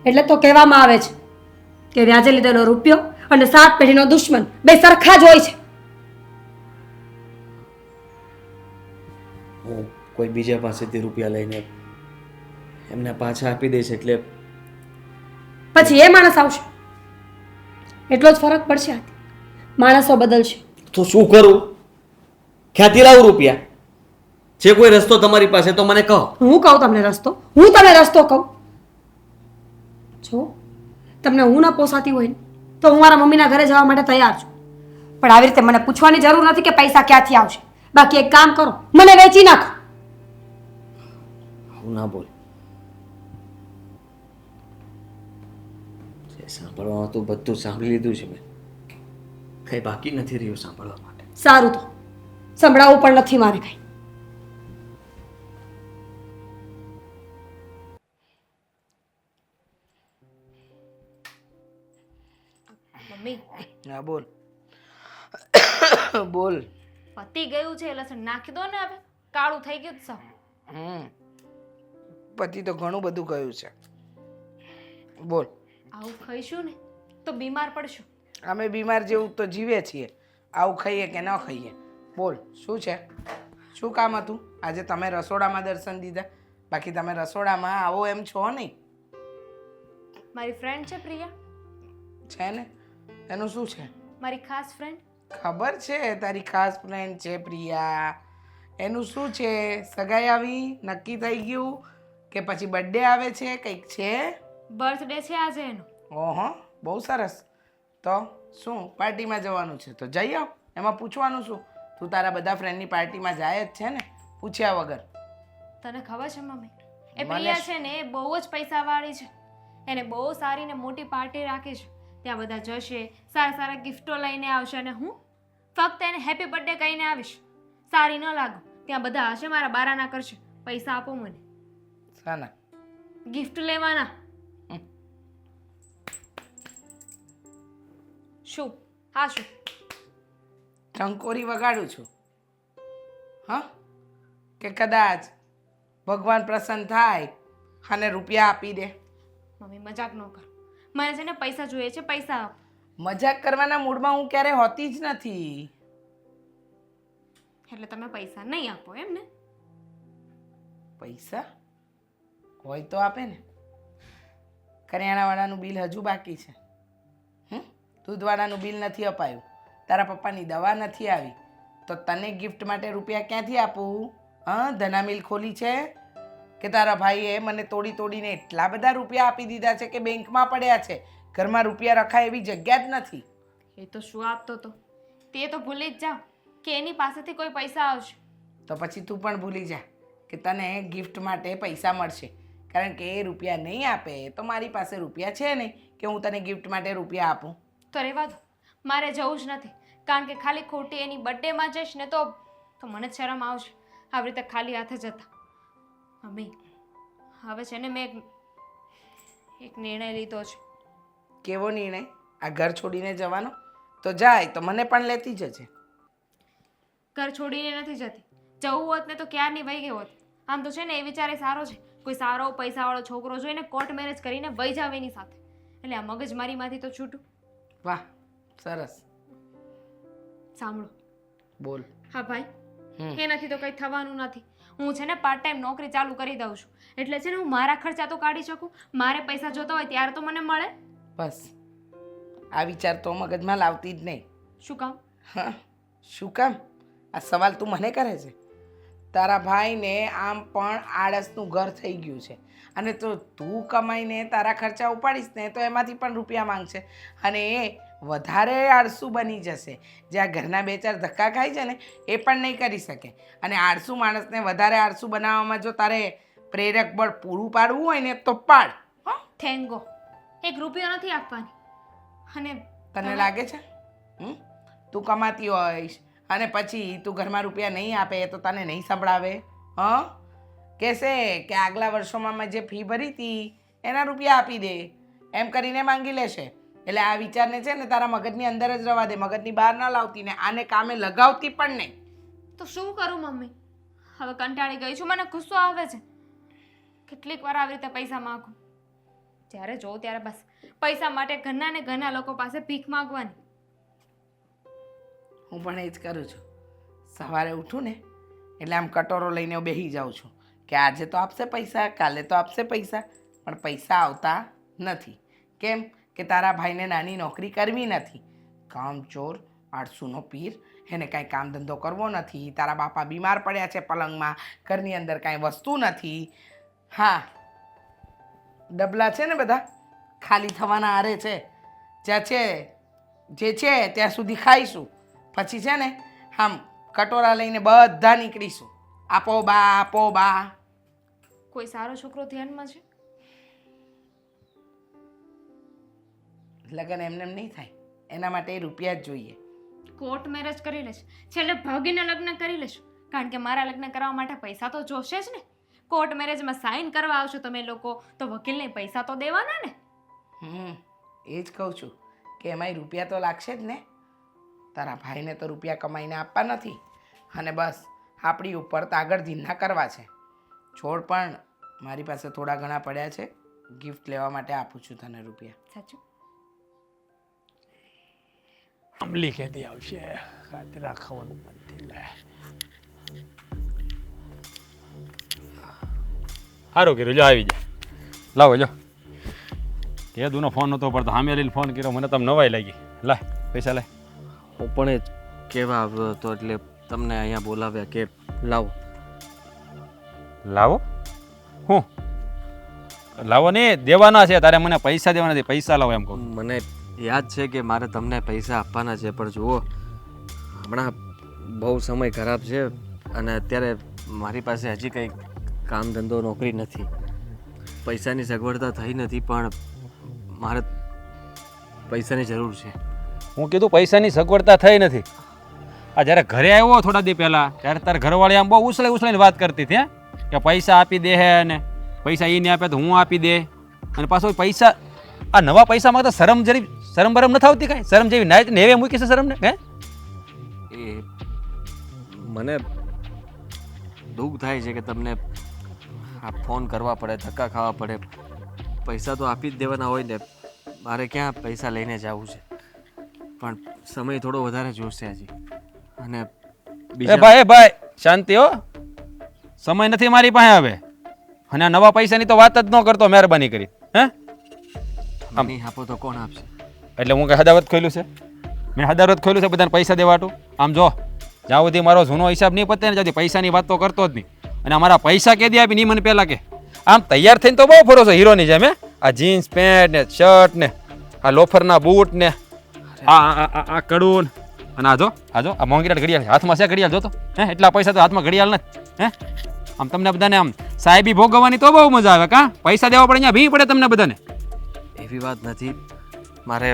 એટલે તો કહેવામાં આવે છે કે વ્યાજે લીધેલો રૂપિયો અને 7 પેઢીનો દુશ્મન બે સરખા જ હોય છે. હું કોઈ બીજા પાસેથી રૂપિયા લઈને એમને પાછા આપી દઈશ એટલે પછી એ માણસ આવશે, એટલો જ ફરક પડશે. આથી માણસો બદલશે. તો શું કરું? ક્યાંથી લાવું રૂપિયા? છે કોઈ રસ્તો તમારી પાસે તો મને કહો. હું કહું તમને રસ્તો? હું તમને રસ્તો કહું? જો તમને હું ના પોસાતી હોય ને તો હું મારા મમ્મીના ઘરે જવા માટે તૈયાર છું, પણ આવી રીતે મને પૂછવાની જરૂર નથી કે પૈસા ક્યાંથી આવશે. બાકી એક કામ કરો, મને વેચી નાખો. હું ના બોલ, જે સાંભળવાનું હતું બધું સાંભળી લીધું છે મેં, કંઈ બાકી નથી રહ્યું સાંભળવા માટે. સારું, તો સંભળાવવું પણ નથી મારે કંઈ. મમ્મી હા બોલ. બોલ. પતી ગયું છે, લસણ નાખી દો ને. હવે કાળું થઈ ગયું છે સાવ. પતિ તો ઘણું બધું કહ્યું છે. બોલ. આવું ખાઈશું ને તો બીમાર પડશું. અમે બીમાર જેવું તો જીવે છીએ, આવું ખાઈએ કે ન ખાઈએ. બોલ શું છે? શું કામ હતું? આજે તમે રસોડામાં દર્શન દીધા, બાકી તમે રસોડામાં આવો એમ છો નહીં. મારી ફ્રેન્ડ છે પ્રિયા. છે ને, એનું શું છે? મારી ખાસ ફ્રેન્ડ. ખબર છે તારી ખાસ ફ્રેન્ડ છે પ્રિયા. એનું શું છે? સગાઈ આવી નક્કી થઈ ગયું કે પછી બર્થડે આવે છે? કંઈક છે? બર્થડે છે આજે એનો. ઓહો, બહુ સરસ. તો શું પાર્ટીમાં જવાનું છે તો જઈ આવ, એમાં પૂછવાનું શું? તું તારા બધા ફ્રેન્ડની પાર્ટીમાં જાય જ છે ને પૂછ્યા વગર. તને ખબર છે મમ્મી, એ મને પ્રિયા છે ને એ બહુ જ પૈસાવાળી છે. એને બહુ સારી ને મોટી પાર્ટી રાખી છે. ત્યાં બધા જશે, સારા સારા ગિફ્ટો લઈને આવશે અને હું ફક્ત એને હેપી બર્થડે કહીને આવીશ. સારી ન લાગુ, ત્યાં બધા હશે મારા બારાના કરશે. પૈસા આપો મને. શાના? ગિફ્ટ લેવાના. શું? હા શું? ટંકોરી વગાડું છું હા? કે કદાચ ભગવાન પ્રસન્ન થાય અને રૂપિયા આપી દે? મમ્મી મજાક ન કર. મને છે ને પૈસા જોઈએ છે, પૈસા આપ. મજાક કરવાના મૂડમાં હું ક્યારે હોતી જ નથી. એટલે તમે પૈસા નહીં આપો એમ ને? પૈસા હોય તો આપે ને. કરિયાણાવાળાનું બિલ હજુ બાકી છે. દૂધવાળાનું બિલ નથી અપાયું, તારા પપ્પાની દવા નથી આવી, તો તને ગિફ્ટ માટે રૂપિયા ક્યાંથી આપું? હા, ધના મિલ ખોલી છે કે તારા ભાઈએ મને તોડીને એટલા બધા રૂપિયા આપી દીધા છે કે બેંકમાં પડ્યા છે. ઘરમાં રૂપિયા રખાય એવી જગ્યા જ નથી. એ તો શું આપતો તો તે તો ભૂલી જ જાઓ કે એની પાસેથી કોઈ પૈસા આવશે. તો પછી તું પણ ભૂલી જા કે તને ગિફ્ટ માટે પૈસા મળશે, કારણ કે એ રૂપિયા નહીં આપે તો મારી પાસે રૂપિયા છે નહીં કે હું તને ગિફ્ટ માટે રૂપિયા આપું. તો રહેવા દો, મારે જવું જ નથી, કારણ કે ખાલી ખોટી એની બર્થડેમાં જઈશ ને તો મને જ શરમ આવશે આવી રીતે ખાલી હાથે જતા. મમ્મી હવે છે ને મેં એક નિર્ણય લીધો છે. કેવો નિર્ણય? આ ઘર છોડીને જવાનો? તો જાય તો મને પણ લેતી જજે. ઘર છોડીને નથી જતી. જવું હોત ને તો ક્યારની વહી ગઈ હોત. આમ તો છે ને એ વિચારે સારો છે, કોઈ સારો પૈસાવાળો છોકરો જોઈને કોર્ટ મેરેજ કરીને વહી જાવ એની સાથે. એટલે આ મગજમારીમાંથી તો છૂટું. વાહ, સરસ. સાંભળો, બોલ. હા ભાઈ હમ. એનાથી તો કંઈ થવાનું નથી. હું છે ને પાર્ટ ટાઈમ નોકરી ચાલુ કરી દઉં છું એટલે છે ને હું મારા ખર્ચા તો કાઢી શકું. મારે પૈસા જોતા હોય ત્યારે તો મને મળે. બસ આ વિચાર તો મગજમાં લાવતી જ નહીં. શું કામ? હા, શું કામ? આ સવાલ તું મને કરે છે? તારા ભાઈને આમ પણ આળસનું ઘર થઈ ગયું છે અને તો તું કમાઈને તારા ખર્ચા ઉપાડીશ ને તો એમાંથી પણ રૂપિયા માંગશે અને એ વધારે આળસુ બની જશે. જ્યાં ઘરના બે ચાર ધક્કા ખાય છે ને એ પણ નહીં કરી શકે. અને આળસુ માણસને વધારે આળસુ બનાવવામાં જો તારે પ્રેરક બળ પૂરું પાડવું હોય ને તો પાડ. હા, થેન્ગો 1 રૂપિયો નથી આપવાની. અને તને લાગે છે તું કમાતી હોઈશ અને પછી તું ઘરમાં રૂપિયા નહીં આપે તો તને નહીં સંભળાવે? હં, કહેશે કે આગલા વર્ષોમાં મેં જે ફી ભરી હતી એના રૂપિયા આપી દે, એમ કરીને માંગી લેશે. એટલે આ વિચારને છે ને તારા મગજની અંદર જ રવા દે, મગજની બહાર ન લાવતી ને આને કામે લગાવતી પણ નહીં. તો શું કરું મમ્મી? હવે કંટાળી ગઈ છું. મને ગુસ્સો આવે છે. કેટલીક વાર આવી રીતે પૈસા માંગું. જ્યારે જોઉં ત્યારે બસ પૈસા માટે ઘરના ને ઘરના લોકો પાસે ભીખ માંગવાની. હું પણ એ જ કરું છું. સવારે ઉઠું ને એટલે આમ કટોરો લઈને હું બેસી જાઉં છું કે આજે તો આપશે પૈસા, કાલે તો આપશે પૈસા, પણ પૈસા આવતા નથી. કેમ કે તારા ભાઈને નાની નોકરી કરવી નથી. કામચોર, આળસુનો પીર, એને કાંઈ કામ ધંધો કરવો નથી. તારા બાપા બીમાર પડ્યા છે પલંગમાં, ઘરની અંદર કાંઈ વસ્તુ નથી. હા, ડબલા છે ને બધા ખાલી થવાના આરે છે. જ્યાં છે જે છે ત્યાં સુધી ખાઈશું, પછી છે ને આમ કટોરા લઈને બધા નીકળીશું. આપો બા, આપો બા. કોઈ સારો છોકરો ધ્યાનમાં છે? લગ્ન એમને નહીં થાય, એના માટે રૂપિયા જ જોઈએ. કોર્ટ મેરેજ કરી લેશ, છેલ્લે ભાગીને લગ્ન કરી લેશ. કારણ કે મારા લગ્ન કરવા માટે પૈસા તો જોશે જ ને. કોર્ટ મેરેજમાં સાઇન કરવા આવશો તમે લોકો તો વકીલને પૈસા તો દેવાના ને. એ જ કહું છું કે એમાંય રૂપિયા તો લાગશે જ ને. તારા ભાઈને તો રૂપિયા કમાઈને આપવા નથી અને બસ આપણી ઉપર તાગડ ધીના કરવા છે. છોડ પણ મારી પાસે થોડા ઘણા પડ્યા છે, ગિફ્ટ લેવા માટે આપું છું તને રૂપિયા. સાચું? અમલી કેદી આવશે? ખાતરા ખાવાનું મન થઈ લે. સારું કર્યું, જો આવી જાય. લાવો જો. કેદુનો ફોન નહોતો પડતો, સામે લઈને ફોન કર્યો, મને તમે નવાઈ લાગી. લાય પૈસા લાય. હું પણ એ જ કહેવા આવ્યો હતો એટલે તમને અહીંયા બોલાવ્યા કે લાવો. લાવો? હું લાવો નહીં, દેવાના છે તારે. મને પૈસા દેવાના નથી, પૈસા લાવો એમ કહું. મને યાદ છે કે મારે તમને પૈસા આપવાના છે, પણ જુઓ હમણાં બહુ સમય ખરાબ છે અને અત્યારે મારી પાસે હજી કંઈ કામ ધંધો નોકરી નથી. પૈસાની સગવડતા થઈ નથી, પણ મારે પૈસાની જરૂર છે. હું કીધું પૈસાની સગવડતા થઈ નથી. આ જ્યારે ઘરે આવ્યો થોડા દી પહેલાં ત્યારે તારે ઘરવાળી આમ બહુ ઉછળીને વાત કરતી હતી કે પૈસા આપી દે હે અને પૈસા એ નહીં આપે તો હું આપી દે. અને પાછો પૈસા આ નવા પૈસા માંગતા શરમ બરમ નથી આવતી કાંઈ? શરમ જેવી ના નેવે મૂકી છે શરમને? હે એ મને દુઃખ થાય છે કે તમને આ ફોન કરવા પડે, ધક્કા ખાવા પડે. પૈસા તો આપી જ દેવાના હોય ને. મારે ક્યાં પૈસા લઈને જવું છે, પણ સમય થોડો વધારે જોશે હજી. અને એ ભાઈ શાંતિ હો. સમય નથી મારી પાસે હવે. અને આ નવા પૈસાની તો વાત જ ન કરતો, મહેરબાની કરી. હે નહીં આપો તો કોણ આપશે? એટલે હું કઈ હદાવત ખોલ્યું છે? મેં હદાવત ખોલ્યું છે બધાને પૈસા દેવાટું? આમ જો, જ્યાં સુધી મારો જૂનો હિસાબ નહીં પતે ને જ્યાંથી પૈસાની વાત તો કરતો જ નહીં. અને અમારા પૈસા કેદી આપી નહીં મને પહેલાં કે. આમ તૈયાર થઈને તો બહુ ફરો છો હીરોની જેમ. આ જીન્સ પેન્ટ ને શર્ટ ને આ લોફરના બૂટ ને આ કડું અને આ મોંઘીરાટ ઘડિયાળ હાથમાં છે. ઘડિયાળ જોતો હે એટલા પૈસા તો હાથમાં ઘડિયાળ નથી. હે આમ તમને બધાને આમ સાહેબી ભોગવવાની તો બહુ મજા આવે. કાં પૈસા દેવા પડે, અહીંયા ભી પડે તમને બધાને. એવી વાત નથી. મારે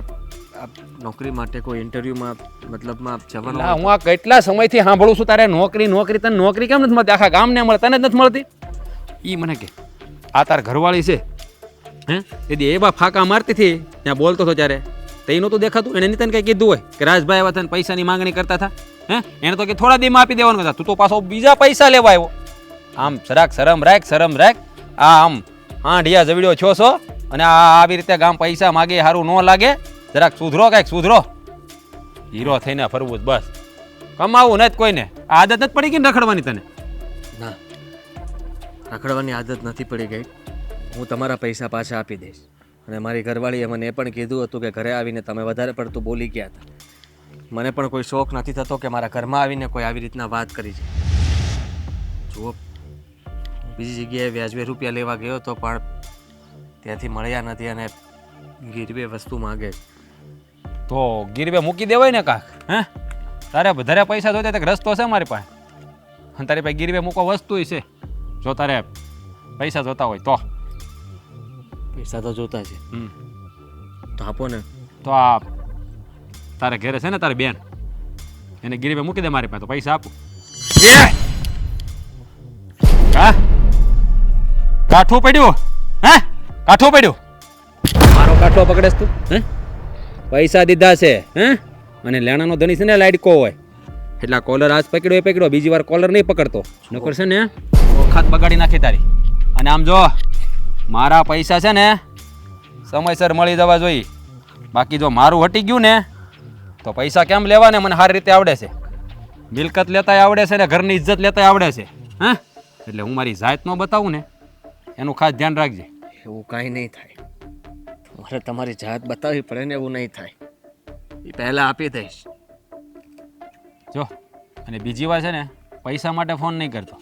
આ નોકરી માટે કોઈ ઇન્ટરવ્યુમાં મતલબમાં જવાનું. હું આ કેટલા સમયથી સાંભળું છું તારે નોકરી તને નોકરી કેમ નથી મળતી? આખા ગામને મળે, તને જ નથી મળતી. એ મને કે આ તાર ઘરવાળી છે હે એથી એવા ફાંકા મારતી હતી ત્યાં બોલતો હતો ત્યારે તે નહોતું દેખાતું. એને તને કંઈ કીધું હોય કે રાજભાઈ આવ્યા હતા પૈસાની માંગણી કરતા હતા? હે એને તો કે થોડા દીમાં આપી દેવાનું હતા. તું તો પાછો બીજા પૈસા લેવા આવ્યો. આમ જરાક શરમ રાખ. આ આમ હાંડિયા જવડ્યો છો છો અને આવી રીતે ગામ પૈસા માગે સારું ન લાગે. જરાક સુધરો, કાંઈક સુધરો. હીરો થઈને ફરવું જ બસ. કમાવું નથી કોઈને. આ આદત નથી પડી ગઈ ને રખડવાની તને? ના, રખડવાની આદત નથી પડી ગઈ. હું તમારા પૈસા પાછા આપી દઈશ. અને મારી ઘરવાળીએ મને એ પણ કીધું હતું કે ઘરે આવીને તમે વધારે પડતું બોલી ગયા હતા. મને પણ કોઈ શોખ નથી થતો કે મારા ઘરમાં આવીને કોઈ આવી રીતના વાત કરી છે. જુઓ, બીજી જગ્યાએ વ્યાજબી રૂપિયા લેવા ગયો હતો પણ ત્યાંથી મળ્યા નથી અને ગીરવે વસ્તુ માગે છે. તો ગીરવે મૂકી દેવાય ને કાંક. હે, તારે વધારે પૈસા જોઈતા તો રસ્તો છે મારી પાસે. અને તારી પાસે ગીરવે મૂકો વસ્તુ છે. જો તારે પૈસા જોતા હોય તો પૈસા તો જોતા છે. તો આપો ને. તો આ તારે ઘરે છે ને તારી બેન, એને ગીરવે મૂકી દે મારી પાસે, તો પૈસા આપું. હા, કાઠું પડ્યું. હે, કાઠું પડ્યું. મારો કાઠો પકડેસ તું? હે, પૈસા દીધા છે. હે, અને લેણાનો ધણી છે ને લાડકો હોય એટલે આ કોલર આજ પકડ્યો એ પકડ્યો, બીજી વાર કોલર નહીં પકડતો. નકર છે ને ઓખાત બગાડી નાખી તારી. અને આમ જો, મારા પૈસા છે ને સમયસર મળી જવા જોઈએ. બાકી જો મારું હટી ગયું ને તો પૈસા કેમ લેવા ને મને સારી રીતે આવડે છે. મિલકત લેતાય આવડે છે ને ઘરની ઇજ્જત લેતાય આવડે છે. હા, એટલે હું મારી જાત ન બતાવું ને એનું ખાસ ધ્યાન રાખજે. એવું કાંઈ નહીં થાય. મારે તમારી જાત બતાવવી પડે ને, એવું નહીં થાય. એ પહેલાં આપી દઈશ. જો, અને બીજી વાર છે ને પૈસા માટે ફોન નહીં કરતો.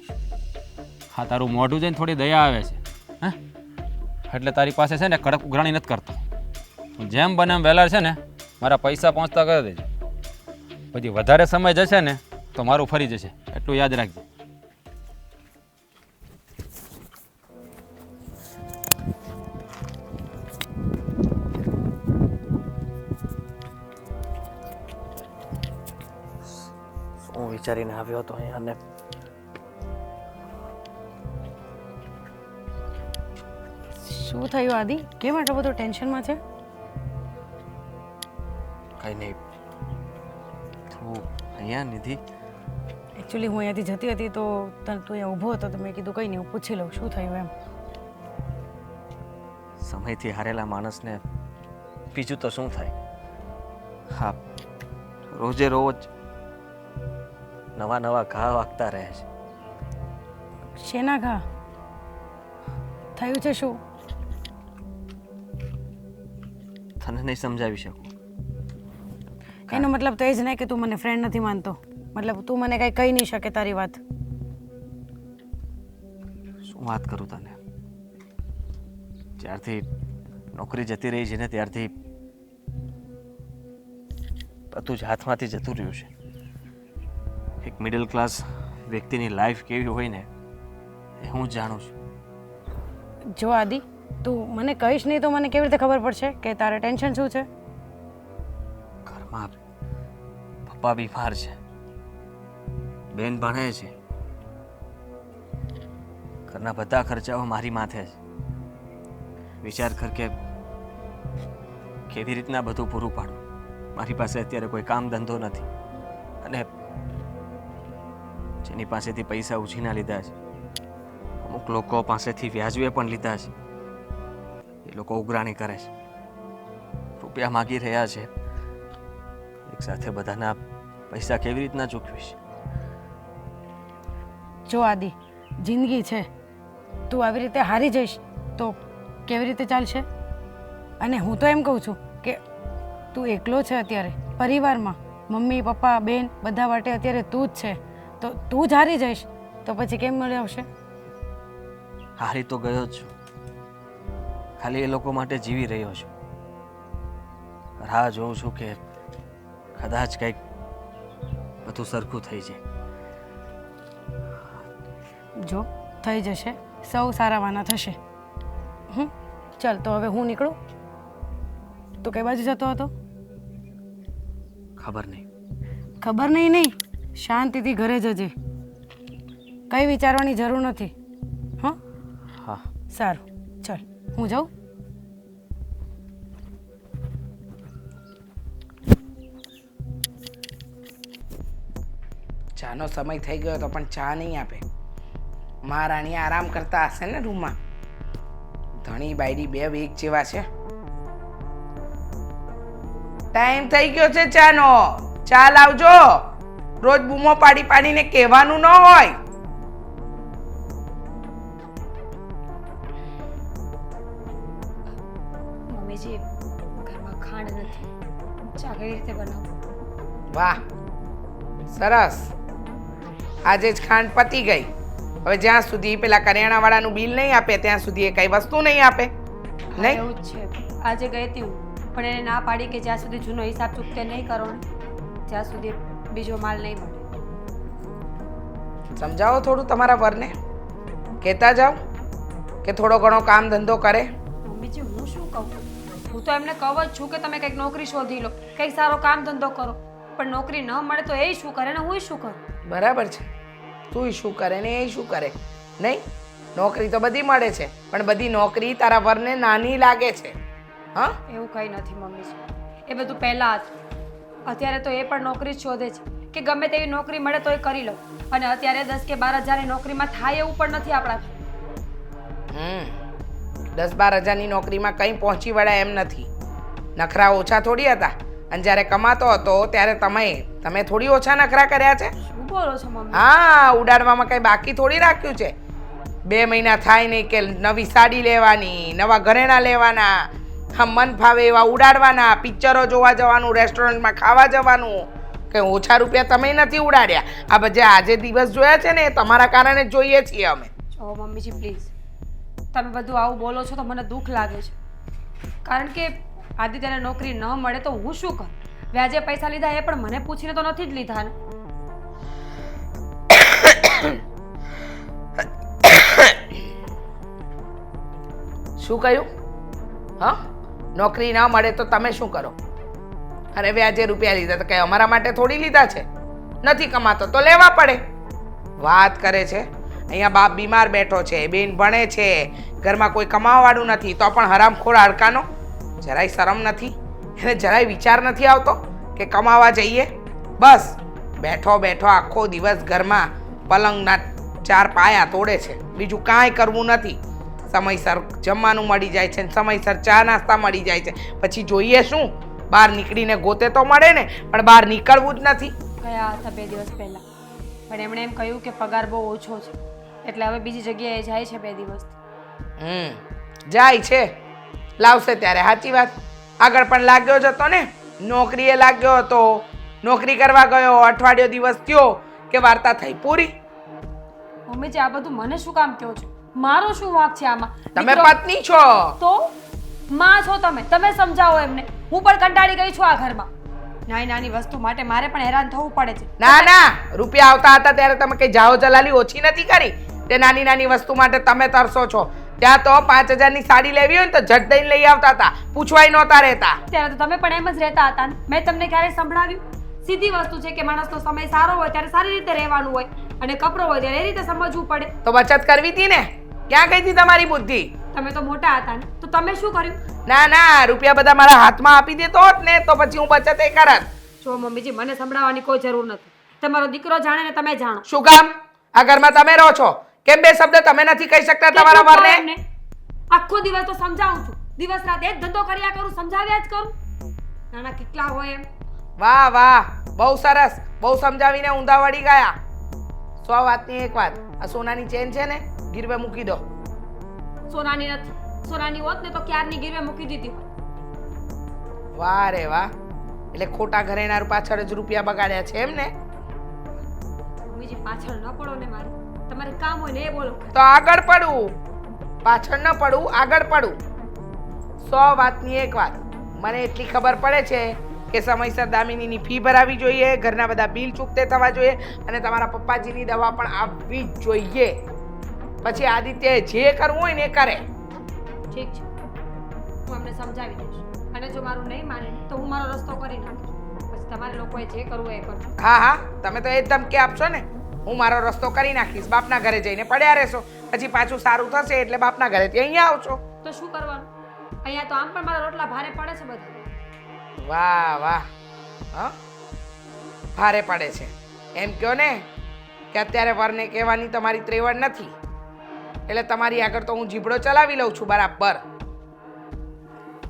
હા, તારું મોઢું જોઈને થોડી દયા આવે છે. હા, એટલે તારી પાસે છે ને કડક ઉઘરાણી નથી કરતો. જેમ બને એમ વહેલા છે ને મારા પૈસા પહોંચતા કરી દેજે. પછી વધારે સમય જશે ને તો મારું ફરી જશે, એટલું યાદ રાખજે. હું વિચારીને આવ્યો હતો અહીંયા અને શું થયું આદિ? કેમ આટલો બધો ટેન્શનમાં છે? કંઈ નહીં. તું અહીંયા નિધિ? એકચ્યુઅલી હું અહીંયાથી જતી હતી તો તું અહીંયા ઊભો હતો તો મેં કીધું કંઈ નહીં, હું પૂછી લઉં શું થયું એમ. સમયથી હારેલા માણસને બીજું તો શું થાય. હા, રોજે રોજ નવા નવા ઘા વાગતા રહે છે. શેના ઘા? થયું છે શું? તને નહીં સમજાવી શકું. એનો મતલબ તો એ જ નહીં કે તું મને ફ્રેન્ડ નથી માનતો. મતલબ તું મને કાંઈ કહી નહીં શકે તારી વાત. શું વાત કરું તને? જ્યારથી નોકરી જતી રહી છે ને ત્યારથી બધું જ હાથમાંથી જતું રહ્યું છે. એક મિડલ ક્લાસ વ્યક્તિની લાઈફ કેવી હોય ને એ હું જાણું છું. જો આદિ, તું મને કહીશ નહીં તો મને કેવી રીતે ખબર પડશે કે તારે ટેન્શન શું છે? ઘરમાં પપ્પા બીમાર છે, બેન ભણે છે, ઘરના બધા ખર્ચાઓ મારી માથે છે. વિચાર કર કે કેવી રીતના બધું પૂરું પાડું. મારી પાસે અત્યારે કોઈ કામ ધંધો નથી અને જેની પાસેથી પૈસા ઉછીના લીધા છે, અમુક લોકો પાસેથી વ્યાજવે પણ લીધા છે, એ લોકો ઉઘરાણી કરે છે, રૂપિયા માગી રહ્યા છે. એક સાથે બધાના પૈસા કેવી રીતના ચૂકવીશ? જો આદિ, જિંદગી છે, તું આવી રીતે હારી જઈશ તો કેવી રીતે ચાલશે? અને હું તો એમ કહું છું કે તું એકલો છે અત્યારે પરિવારમાં, મમ્મી પપ્પા બેન બધા માટે અત્યારે તું જ છે, તો તું જ હારી જઈશ તો પછી કેમ મળી આવશે? હારી તો ગયો જ છું, ખાલી એ લોકો માટે જીવી રહ્યો છું. રાહ જોઉં છું કે કદાચ કંઈક બધું સરખું થઈ જાય. જો થઈ જશે, સૌ સારાવાના થશે. ચાલ તો હવે હું નીકળું. તું કઈ બાજુ જતો હતો? ખબર નહીં. ખબર નહીં, શાંતિથી ઘરે જજે, કંઈ વિચારવાની જરૂર નથી. હા હા, સારું, ચાલ હું જાઉં. ચાનો સમય થઈ ગયો તો પણ ચા નહીં આપે. મહારાણી આરામ કરતા હશે ને રૂમમાં. ધણી બાયડી બે વેગ જેવા છે. ટાઈમ થઈ ગયો છે ચાનો, ચા લાવજો. રોજ બૂમો પાડી પાડીને કહેવાનું ન હોય. મમ્મીજી ઘરમાં ખાંડ નથી, ચા કઈ રીતે બનાવું? વાહ, સરસ. આજે જ ખાંડ પતી ગઈ. હવે જ્યાં સુધી પેલા કરિયાણાવાળાનું બિલ નહીં આપે ત્યાં સુધી એ કઈ વસ્તુ નહીં આપે. હા, નહીં? એવું જ છે. આજે ગઈ હતી હું, પણ એને ના પાડી કે જ્યાં સુધી જૂનો હિસાબ ચૂકતે નહીં કરો ને ત્યાં સુધી બીજો માલ નહીં મળે. સમજાવો થોડું તમારા વરને. કહેતા જાઓ કે થોડો ઘણો કામ ધંધો કરે. મમ્મીજી હું શું કહું? હું તો એમને કહું જ છું કે તમે કંઈક નોકરી શોધી લો, કંઈક સારો કામ ધંધો કરો, પણ નોકરી ન મળે તો એ શું કરે ને હું શું કરું? બરાબર છે. તું શું કરે ને એ શું કરે? નહીં, નોકરી તો બધી મળે છે, પણ બધી નોકરી તારા વરને નાની લાગે છે. હા, એવું કંઈ નથી મમ્મીજી, એ બધું પહેલાં હતું. અત્યારે તો એ પણ નોકરી જ શોધે છે કે ગમે તેવી નોકરી મળે તો એ કરી લો. અને અત્યારે 10 કે 12 હજારની નોકરીમાં થાય એવું પણ નથી આપણાથી. 10-12 હજારની નોકરીમાં કંઈ પહોંચી વળાય એમ નથી. નખરા ઓછા થોડી હતા, અને જ્યારે કમાતો હતો ત્યારે તમે થોડી ઓછા નખરા કર્યા છે. શું બોલો છો મમ્મી? હા, ઉડાડવામાં કંઈ બાકી થોડી રાખ્યું છે. 2 મહિના થાય નહીં કે નવી સાડી લેવાની, નવા ઘરેણાં લેવાના, મન ફાવે એવા ઉડાડવાના, પિક્ચરો જોવા જવાનું, રેસ્ટોરન્ટમાં ખાવા જવાનું. કે ઓછા રૂપિયા તમે નથી ઉડાડ્યા. આ બધા આજે દિવસ જોયા છે ને એ તમારા કારણે જ જોઈએ છીએ અમે. જો મમ્મીજી પ્લીઝ, તમે બધું આવું બોલો છો તો મને દુઃખ લાગે છે. કારણ કે આદિત્યને નોકરી ન મળે તો હું શું કરું? વ્યાજે પૈસા લીધા એ પણ મને પૂછીને તો નથી જ લીધા ને. શું કહ્યું? હા, નોકરી ના મળે તો તમે શું કરો? અને વ્યાજે રૂપિયા લીધા તો કઈ અમારા માટે થોડી લીધા છે? નથી કમાતો તો લેવા પડે. વાત કરે છે. અહીંયા બાપ બીમાર બેઠો છે, બેન ભણે છે, ઘરમાં કોઈ કમાવાવાળું નથી, તો પણ હરામખોર હાડકાનો જરાય શરમ નથી, એને જરાય વિચાર નથી આવતો કે કમાવા જઈએ. બસ બેઠો બેઠો આખો દિવસ ઘરમાં પલંગના 4 પાયા તોડે છે, બીજું કાંઈ કરવું નથી. સમયસર જમવાનું મળી જાય છે, સમયસર ચા નાસ્તા મળી જાય છે, પછી જોઈએ શું? બહાર નીકળીને ગોતે તો મળે ને, પણ બહાર નીકળવું જ નથી. ગયા હતા 2 દિવસ પહેલા, પણ એમણે એમ કહ્યું કે પગાર બહુ ઓછો છે, એટલે હવે બીજી જગ્યાએ જાય છે 2 દિવસથી. જાય છે, લાવશે ત્યારે. સાચી વાત. આગળ પણ લાગ્યો જ હતો ને, નોકરીએ લાગ્યો હતો, નોકરી કરવા ગયો, અઠવાડિયો દિવસ થયો કે વાર્તા થઈ પૂરી. મમ્મીજી આ બધું મને શું કામ કહો છો? મારો શું વાંક છે આમાં? તમે દીકરો- પત્ની છો. તો માં છો તમે સમજાવો એમને. હું પણ કંટાળી ગઈ છું આ ઘરમાં. નાની નાની વસ્તુ માટે મારે પણ હેરાન થવું પડે છે. ના ના, રૂપિયા આવતા હતા ત્યારે તમે કઈ જાઓ જલાલી ઓછી નથી કરી. તે નાની નાની વસ્તુ માટે તમે તરસો છો. ત્યાં તો 5000ની સાડી લેવી હોય ને તો ઝટ દઈને લઈ આવતા હતા, પૂછવાય નહોતા રહેતા. ત્યારે તો તમે પણ એમ જ રહેતા હતા ને. મેં તમને ક્યારે સંભળાવ્યું? સીધી વસ્તુ છે કે માણસનો સમય સારો હોય ત્યારે સારી રીતે રહેવાનું હોય, અને કપરો હોય ત્યારે એ રીતે સમજવું પડે. તો બચત કરવી હતી ને, ક્યાં ગઈ હતી તમારી બુદ્ધિ? તમે તો મોટા હતા ને, તો તમે શું કર્યું? ના ના, રૂપિયા બધા મારા હાથમાં આપી દેતો હોત ને તો પછી હું બચત એ કરત. જો મમ્મીજી, મને સંભળાવવાની કોઈ જરૂર નથી. તમારો દીકરો જાણે ને તમે જાણો. શું કામ? આ ઘરમાં તમે રહો છો, કેમ 2 શબ્દ તમે નથી કહી શકતા તમારા કેટલું કહો વરને? એમને? આખો દિવસ તો સમજાવું છું, દિવસ રાત એક ધંધો કર્યા કરું, સમજાવ્યા જ કરું. નાના કેટલા હોય એમ. વાહ વાહ, બહુ સરસ. બહુ સમજાવીને ઊંધા વળી ગયા. 100 વાતની એક વાત, આ સોનાની ચેન છે ને, ગીરવે મૂકી દો. સોનાની નથી. સોનાની હોત ને તો ક્યારની ગીરવે મૂકી દીધી હોત. વાહ રે વાહ, એટલે ખોટા ઘરેણા પાછળ જ રૂપિયા બગાડ્યા છે એમ ને? મમ્મીજી પાછળ ન પડો ને મારી. તમારે કામ હોય ને એ બોલો. તો આગળ પડું, પાછળ ન પડું, આગળ પડું. 100 વાતની એક વાત, મને એટલી ખબર પડે છે કે સમયસર દામિનીની ફી ભરાવી જોઈએ, ઘરના બધા બિલ ચૂકતે થવા જોઈએ, અને તમારા પપ્પાજીની દવા પણ આવવી જ જોઈએ. પછી આદિત્યએ જે કરવું હોય ને એ કરે. ઠીક છે, હું અમને સમજાવી દઈશ, અને જો મારું નહીં માને તો હું મારો રસ્તો કરી નાખીશ. પછી તમારે લોકોએ જે કરવું એ કરજો. હા હા, તમે તો એ જ ધમકી આપશો ને, હું મારો રસ્તો કરી નાખીશ, બાપના ઘરે જઈને પડ્યા રહેશો, પછી પાછું સારું થશે એટલે બાપના ઘરેથી અહીંયા આવશો. તો શું કરવાનું? અહીંયા તો આમ પણ મારા રોટલા ભારે પડે છે બધા. વાહ વાહ, હા, ભારે પડે છે એમ કહો ને કે અત્યારે વરને કહેવાની તમારી ત્રેવડ નથી, એટલે તમારી આગળ તો હું જીભડો ચલાવી લઉં છું બરાબર.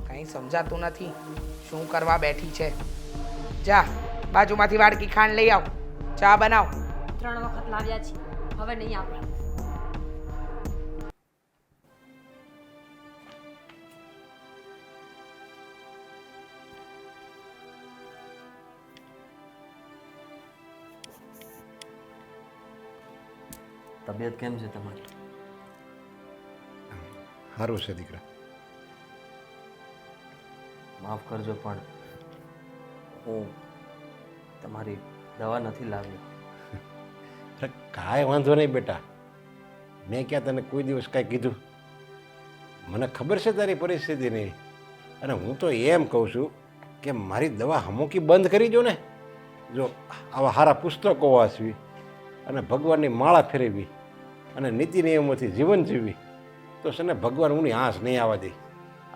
કંઈ સમજાતું નથી શું કરવા બેઠી છે. જા બાજુમાંથી વાડકી ખાંડ લઈ આવ, ચા બનાવ. 3 વખત લાવ્યા છીએ, હવે નહીં આપણે. તબિયત કેમ છે તમારી? સારું છે દીકરા. માફ કરજો પણ હું તમારી દવા નથી લાવ્યો. અરે કાંઈ વાંધો નહીં બેટા, મેં ક્યાં તને કોઈ દિવસ કાંઈ કીધું? મને ખબર છે તારી પરિસ્થિતિની, અને હું તો એમ કહું છું કે મારી દવા હમુકી બંધ કરી દો ને. જો આવા સારા પુસ્તકો વાંચવી અને ભગવાનની માળા ફેરવી અને નીતિ નિયમોથી જીવન જીવી તો છે ને ભગવાન ઊની આંસ નહીં આવવા દે.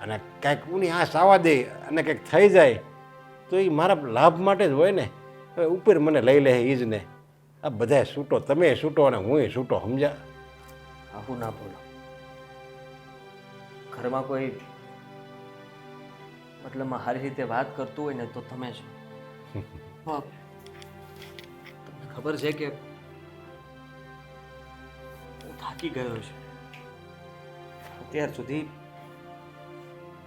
અને કાંઈક ઊની આંસ આવવા દે અને કંઈક થઈ જાય તો એ મારા લાભ માટે જ હોય ને. હવે ઉપર મને લઈ લે એ જ ને. આ બધાય છૂટો, તમે છૂટો અને હું છૂટો, સમજ્યા? આવું ના બોલો. ઘરમાં કોઈ મતલબમાં સારી રીતે વાત કરતું હોય ને તો તમે છો. હા, તમને ખબર છે કે હું થાકી ગયો છું. અત્યાર સુધી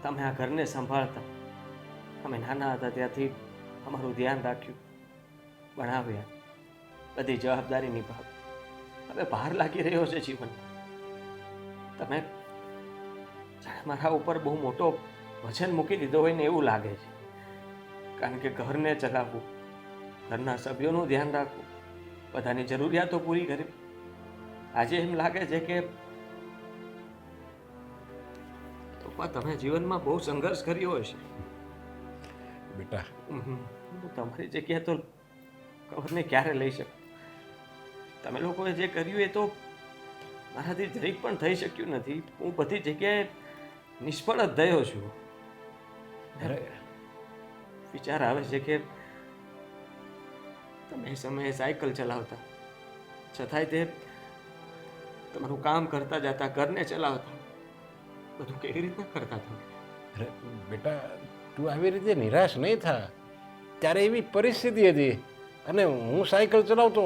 તમે આ ઘરને સંભાળતા, અમે નાના હતા ત્યાંથી અમારું ધ્યાન રાખ્યું, ભણાવ્યા, બધી જવાબદારી નિભાવી. હવે બહાર લાગી રહ્યો છે જીવન. તમે જાણે મારા ઉપર બહુ મોટો વજન મૂકી દીધો હોય ને એવું લાગે છે. કારણ કે ઘરને ચલાવવું, ઘરના સભ્યોનું ધ્યાન રાખવું, બધાની જરૂરિયાતો પૂરી કરવી, આજે એમ લાગે છે કે પપ્પા તમે જીવનમાં બહુ સંઘર્ષ કર્યો હશે. બેટા હું તમારી જગ્યાએ તો કવરને ક્યારે લઈ શકું. તમે લોકોએ જે કર્યું એ તો મારાથી જરીક પણ થઈ શક્યું નથી. હું બધી જગ્યાએ નિષ્ફળ જ થયો છું. અરે વિચાર આવે છે કે તમે એ સમયે સાયકલ ચલાવતા, છતાંય તે તમારું કામ કરતા જતા, ઘરને ચલાવતા, બધું કેવી રીતના કરતા હતા? અરે બેટા, તું આવી રીતે નિરાશ નહીં થા. ત્યારે એવી પરિસ્થિતિ હતી અને હું સાયકલ ચલાવતો,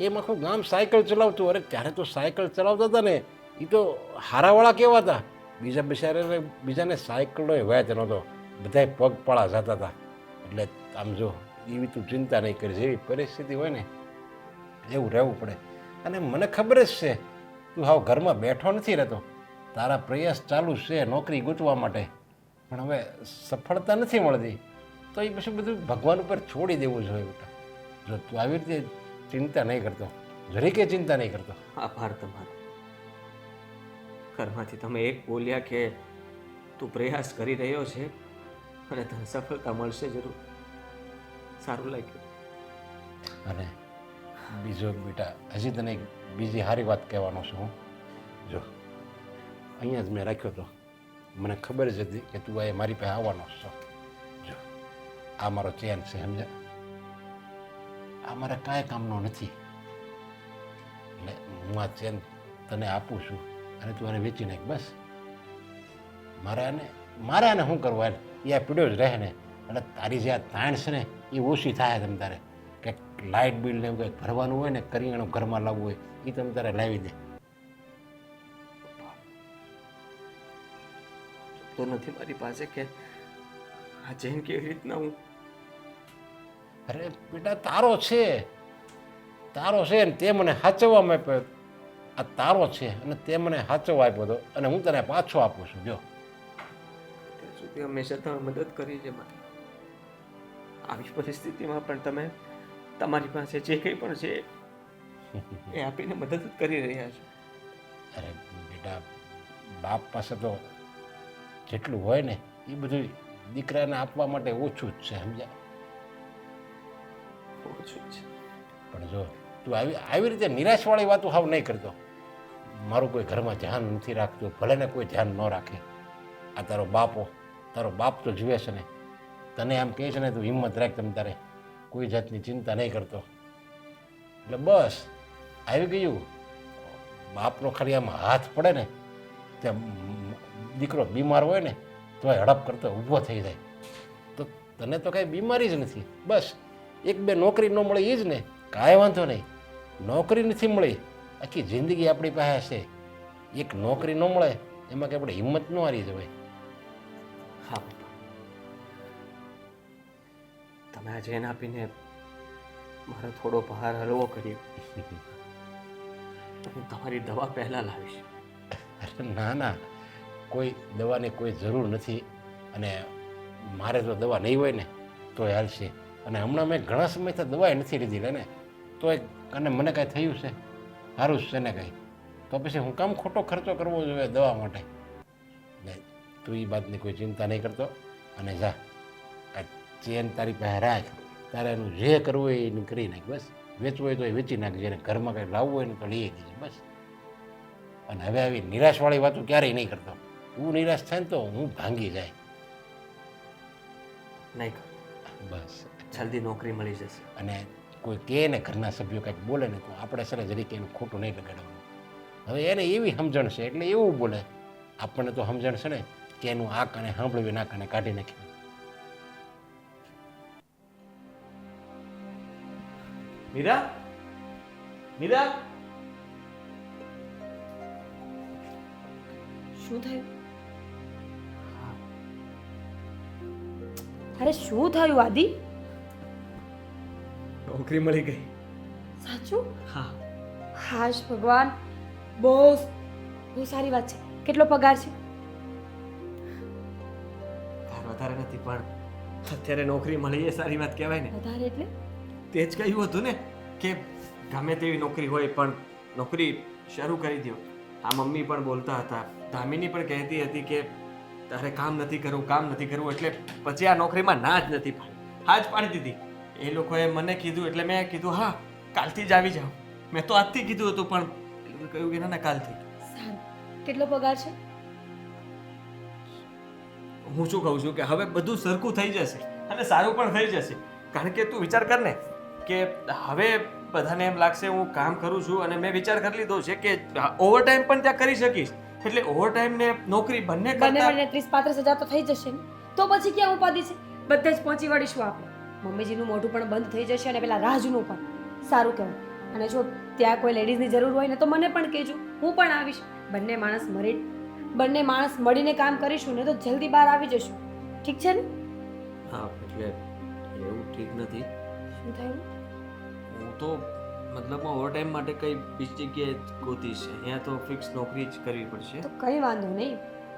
એમ આખું ગામ સાયકલ ચલાવતું. અરે ત્યારે તો સાયકલ ચલાવતા હતા ને એ તો હારાવાળા કેવા હતા. બીજાને સાયકલનો વ્યાજ નહોતો, બધાય પગપાળા જતા હતા. એટલે આમ જો એવી તું ચિંતા નહીં કરીશ. એવી પરિસ્થિતિ હોય ને એવું રહેવું પડે. અને મને ખબર જ છે તું હાવ ઘરમાં બેઠો નથી રહેતો. તારા પ્રયાસ ચાલુ છે નોકરી ગોતવા માટે, પણ હવે સફળતા નથી મળતી તો એ પછી બધું ભગવાન ઉપર છોડી દેવું જોઈએ બેટા. જો તું આવી રીતે ચિંતા નહીં કરતો, જરીકે ચિંતા નહીં કરતો. આભાર તમારો. ઘરમાંથી તમે એક બોલ્યા કે તું પ્રયાસ કરી રહ્યો છે અને તને સફળતા મળશે જરૂર. સારું લાગ્યું. અને બીજો બેટા, હજી તને એક બીજી સારી વાત કહેવાનો છું હું. જો અહીંયા જ મેં રાખ્યો હતો, મને ખબર જ હતી કે તું આ મારી પાસે આવવાનો છો. જો આ મારો ચેન છે, સમજ્યા? આ મારા કાંઈ કામનો નથી. એટલે હું આ ચેન તને આપું છું અને તું આને વેચી નાખ બસ. મારે આને શું કરવું? હાલ એ આ પીડ્યો જ રહે ને. એટલે તારી જે આ તાણ છે ને એ ઓછી થાય. તમ તારે કંઈક લાઇટ બિલ ને એવું કંઈક ભરવાનું હોય ને, કરિયાણું ઘરમાં લાવવું હોય એ તમે તારે લાવી દે. તો નથી મારી પાસે કે આ ચેન કેવી રીતના હું. અરે બેટા, તારો છે ને તે મને સાચવવામાં આપ્યો. આ તારો છે અને તે મને સાચવવા આપ્યો હતો અને હું તને પાછો આપું છું. જો ત્યાં સુધી હંમેશા તમે મદદ કરી છે મારી. આવી પરિસ્થિતિમાં પણ તમે તમારી પાસે જે કંઈ પણ છે એ આપીને મદદ જ કરી રહ્યા છો. અરે બેટા, બાપ પાસે તો જેટલું હોય ને એ બધું દીકરાને આપવા માટે ઓછું જ છે, સમજ્યા? ઓછું છે. પણ જો તું આવી રીતે નિરાશવાળી વાતો હાવ નહીં કરતો. મારું કોઈ ઘરમાં ધ્યાન નથી રાખતું, ભલે ને કોઈ ધ્યાન ન રાખે. આ તારો બાપ તો જીવે છે ને, તને આમ કહે છે ને તું હિંમત રાખ. તમ તારે કોઈ જાતની ચિંતા નહીં કરતો. એટલે બસ આવી ગયું. બાપનો ખાલી આમ હાથ પડે ને તે દીકરો બીમાર હોય ને તો હડપ કરતો ઊભો થઈ જાય. તો તને તો કાંઈ બીમારી જ નથી. બસ એક બે નોકરી ન મળે એ જ ને, કાંઈ વાંધો નહીં, નોકરી નથી મળી, આખી જિંદગી આપણી પાસે છે. એક નોકરી ન મળે એમાં કે આપણે હિંમત ન હારી જવાય. હા પપ્પા, તમે આજે એને આપીને મારો થોડો ભાર હળવો કર્યો. હું તમારી દવા પહેલા લાવીશ. અરે ના ના, કોઈ દવાની કોઈ જરૂર નથી. અને મારે જો દવા નહીં હોય ને તો હાલશે. અને હમણાં મેં ઘણા સમયથી દવાએ નથી લીધી ને, તો અને મને કાંઈ થયું છે, સારું જ છે ને કાંઈ, તો પછી હું કામ ખોટો ખર્ચો કરવો જોઈએ દવા માટે? ને તું એ વાતની કોઈ ચિંતા નહીં કરતો. અને જા, આ ચેન તારી પાસે રાખ, તારે એનું જે કરવું હોય એનું કરી નાખ. બસ વેચવું હોય તો એ વેચી નાખજે, અને ઘરમાં કંઈ લાવવું હોય ને તો લઈ દેજે બસ. અને હવે આવી નિરાશવાળી વાતો ક્યારેય નહીં કરતો. તું નિરાશ થાય ને તો હું ભાંગી જાય. નહીં કર, બસ. જલ્દી નોકરી મળી જશે. અને કોઈ કહે ને ઘરના સભ્યો કંઈક બોલે ને તો આપણે સર જરીકે એનું ખોટું નહીં લગાડવાનું. હવે એને એવી સમજણ છે એટલે એવું બોલે. આપણને તો સમજણ છે ને કે એનું આ કાને સાંભળવી ના કાને કાઢી નાખ્યું. મીરા, મીરા, શું થયું? અરે શું થયું આદિ? નોકરી મળી ગઈ. સાચું? હા, હાશ ભગવાન, બહુ બહુ સારી વાત છે. કેટલો પગાર છે? વધારે નથી, પણ અત્યારે નોકરી મળી એ સારી વાત કહેવાય ને. વધારે એટલે? તે જ કહ્યું હતું ને કે ગમે તેવી નોકરી હોય પણ નોકરી શરૂ કરી દો. આ મમ્મી પણ બોલતા હતા, દામિની પણ કહેતી હતી કે તારે કામ નથી કરવું, કામ નથી કરવું, એટલે પછી આ નોકરીમાં ના જ નથી પાડી, હા જ પાડી દીધી. એ લોકોએ મને કીધું એટલે મેં કીધું હા કાલથી જ આવી જાઓ. મેં તો આજથી કીધું હતું પણ એ લોકોએ કહ્યું કે ના ના કાલથી. સારું. કેટલો પગાર છે? હું શું કહું છું કે હવે બધું સરખું થઈ જશે અને સારું પણ થઈ જશે. કારણ કે તું વિચાર કર ને કે હવે બધાને એમ લાગશે હું કામ કરું છું, અને મેં વિચાર કરી લીધો છે કે ઓવરટાઈમ પણ ત્યાં કરી શકીશ. એટલે ઓવરટાઈમ ને નોકરી બંને બંને કરતા મળીને 30-35 હજાર તો થઈ જશે ને. તો પછી ક્યાં ઉપાધિ છે? બધે જ પહોંચી વળીશું આપણે. મમ્મીજીનું મોઢું પણ બંધ થઈ જશે અને પેલા રાજનું પણ. સારું કહેવાય. અને જો ત્યાં કોઈ લેડીઝની જરૂર હોય ને તો મને પણ કહેજો, હું પણ આવીશ. બંને માણસ મળીને કામ કરીશું ને તો જલ્દી બહાર આવી જશું. ઠીક છે ને? હા, એટલે એવું ઠીક નથી. શું થયું? હું તો મતલબમાં ઓવરટાઈમ માટે કઈ બીજી જગ્યાએ ગોતીશ. અહીંયા તો ફિક્સ નોકરી જ કરવી પડશે. તો કંઈ વાંધો નહીં.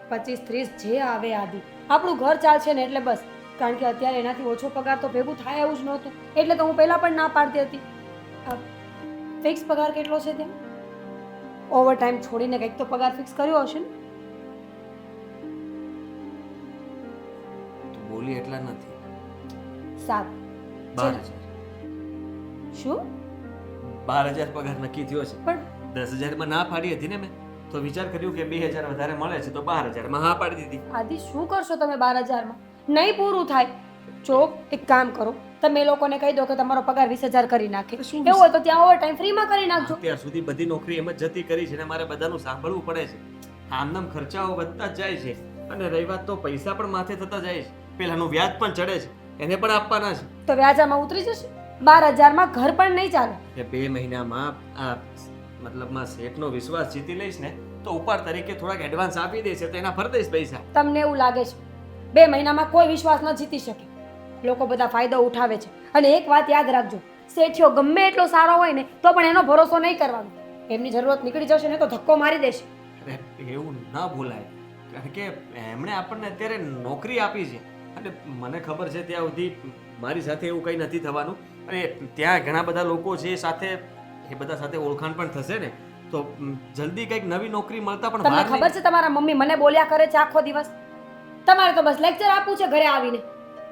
25-30 જે આવે આદિ, આપણું ઘર ચાલશે ને એટલે બસ. કારણ કે અત્યારે એનાથી ઓછો પગાર તો ભેગું થાય એવું જ નહોતું, એટલે તો હું પહેલાં પણ ના પાડતી હતી. ફિક્સ પગાર કેટલો છે ત્યાં? ઓવરટાઈમ છોડીને કંઈક તો પગાર ફિક્સ કર્યો હશે ને? તું બોલી એટલા નથી. સારું. 12,000. શું? 12,000 પગાર નક્કી થયો છે. પણ 10,000 માં ના પાડી હતી ને મેં, તો વિચાર કર્યું કે 2,000 વધારે મળે છે તો 12,000 માં હા પાડી દીધી. આદિ શું કરશો તમે 12,000 માં? નહીં પૂરું થાય. જો એક કામ કરો, તમે એ લોકોને કહી દો કે તમારો પગાર 20,000 કરી નાખે. તો શું એવું હોય તો ત્યાં ઓવરટાઈમ ફ્રીમાં કરી નાખજો. અત્યાર સુધી બધી નોકરી એમ જ જતી કરી છે ને મારે બધાનું સાંભળવું પડે છે. આમનામ ખર્ચાઓ વધતા જ જાય છે, અને રહી વાત તો પૈસા પણ માથે થતા જાય છે. પેલાનું વ્યાજ પણ ચડે છે, એને પણ આપવાના છે. તો વ્યાજામાં ઉતરી જશે. 12,000 માં ઘર પણ નહીં ચાલે. કે 2 મહિનામાં આ મતલબમાં શેઠનો વિશ્વાસ જીતી લઈશ ને તો ઉપાડ તરીકે થોડાક એડવાન્સ આપી દેશે તો એના ફરી દઈશ પૈસા. તમને એવું લાગે છે 2 મહિનામાં કોઈ વિશ્વાસ ન જીતી શકે? લોકો બધા ફાયદો ઉઠાવે છે. અને એક વાત યાદ રાખજો, શેઠિયો ગમે એટલો સારો હોય ને તો પણ એનો ભરોસો નહીં કરવાનો. એમની જરૂરત નીકળી જશે ને તો ધક્કો મારી દેશે. અરે એવું ના ભૂલાય, કારણ કે એમણે આપણને અત્યારે નોકરી આપી છે, અને મને ખબર છે ત્યાં સુધી મારી સાથે એવું કંઈ નથી થવાનું. અને ત્યાં ઘણા બધા લોકો છે સાથે, એ બધા સાથે ઓળખાણ પણ થશે ને તો જલ્દી કંઈક નવી નોકરી મળતા પણ તમને વાર ખબર નહીં. છે તમારા મમ્મી મને બોલ્યા કરે છે આખો દિવસ? તમારે તો બસ લેક્ચર આપવું છે ઘરે આવીને.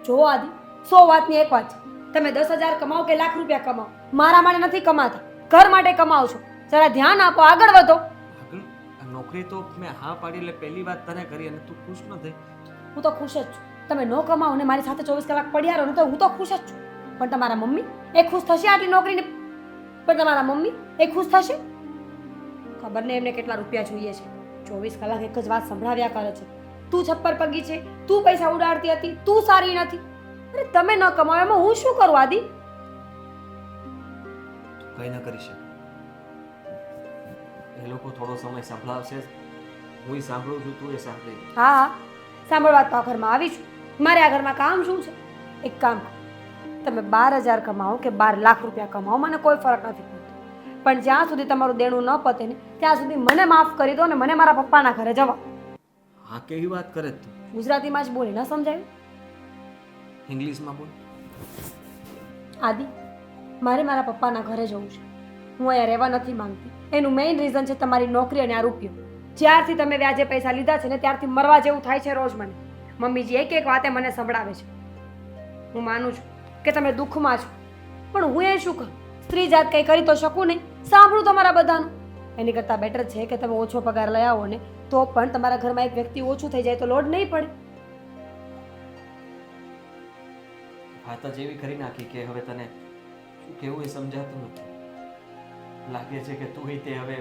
જો આદિ, 100 વાતની એક વાત છે, તમે 10,000 કમાઓ કે લાખ રૂપિયા કમાઓ, મારા માટે નથી કમાતા, ઘર માટે કમાઓ છો. જરા ધ્યાન આપો, આગળ વધો. આગળ આ નોકરી તો મેં હા પાડી એટલે પહેલી વાત તને કરી અને તું ખુશ ન થઈ. હું તો ખુશ જ છું. તમે ન કમાઓ ને મારી સાથે 24 કલાક પડ્યા રહો ને તો હું તો ખુશ જ છું. પણ તમારા મમ્મી એ ખુશ થશે આટલી નોકરીને? પણ તમારા મમ્મી એ ખુશ થશે? ખબર નહીં એમને કેટલા રૂપિયા જોઈએ છે. 24 કલાક એક જ વાત સંભળાવ્યા કરે છે, તું છપ્પર પગી છે, તું પૈસા ઉડાડતી હતી, તું સારી નથી. અરે તમે ન કમાવો એમાં હું શું કરું આદિ? કંઈ ન કરી શકે. એ લોકો થોડો સમય સંભળાવશે, હું સાંભળું છું, તું એ સાંભળી લે. હા હા સાંભળવા તો આ ઘરમાં આવી છું. મારે આ ઘરમાં કામ શું છે? એક કામ કરો, તમે 12,000 કમાઓ કે 12 લાખ રૂપિયા કમાઓ, મને કોઈ ફરક નથી પડતો, પણ જ્યાં સુધી તમારું દેણું ન પતે ને ત્યાં સુધી મને માફ કરી દો ને મને મારા પપ્પાના ઘરે જવા. હા, કેવી વાત કરે તું? ગુજરાતીમાં જ બોલી ન સમજાયું? ઇંગ્લિશમાં બોલ. આદિ, મારે મારા પપ્પાના ઘરે જવું છે. હું અહીંયા રહેવા નથી માંગતી. એનું મેઇન રીઝન છે તમારી નોકરી અને આ રૂપિયો. જ્યારથી તમે વ્યાજે પૈસા લીધા છે ને ત્યારથી મરવા જેવું થાય છે રોજ મને. મમ્મીજી એક એક વાતે મને સંભળાવે છે. હું માનું છું કે તમે દુઃખમાં છો, પણ હું એ શું કરું? સ્ત્રી જાત કંઈ કરી તો શકું નહીં. સાંભળું તમારા બધાનું. એની કરતાં બેટર છે કે તમે ઓછો પગાર લઈ આવો ને તો પણ તમારા ઘરમાં એક વ્યક્તિ ઓછું થઈ જાય તો લોડ નહીં પડે. વાત જ એવી કરી નાખી કે હવે તને શું કહેવું એ સમજાતું નથી. લાગે છે કે તું તે હવે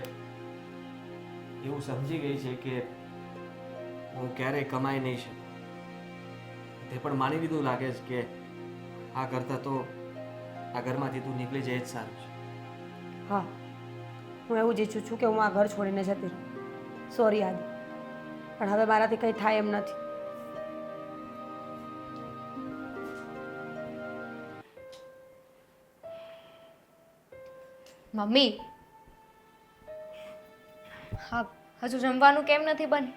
એવું સમજી ગઈ છે કે હું ક્યારેય કમાઈ નહીં શકું. તે પણ માની લીધું લાગે છે કે આ કરતાં તો આ ઘરમાંથી તું નીકળી જાય જ સારું છે. હા, હું એવું જ ઈચ્છું છું કે હું આ ઘર છોડીને જતી રહું. સોરી આદિ, પણ હવે મારાથી કંઈ થાય એમ નથી. મમ્મી, હા, હજુ જમવાનું કેમ નથી બન્યું?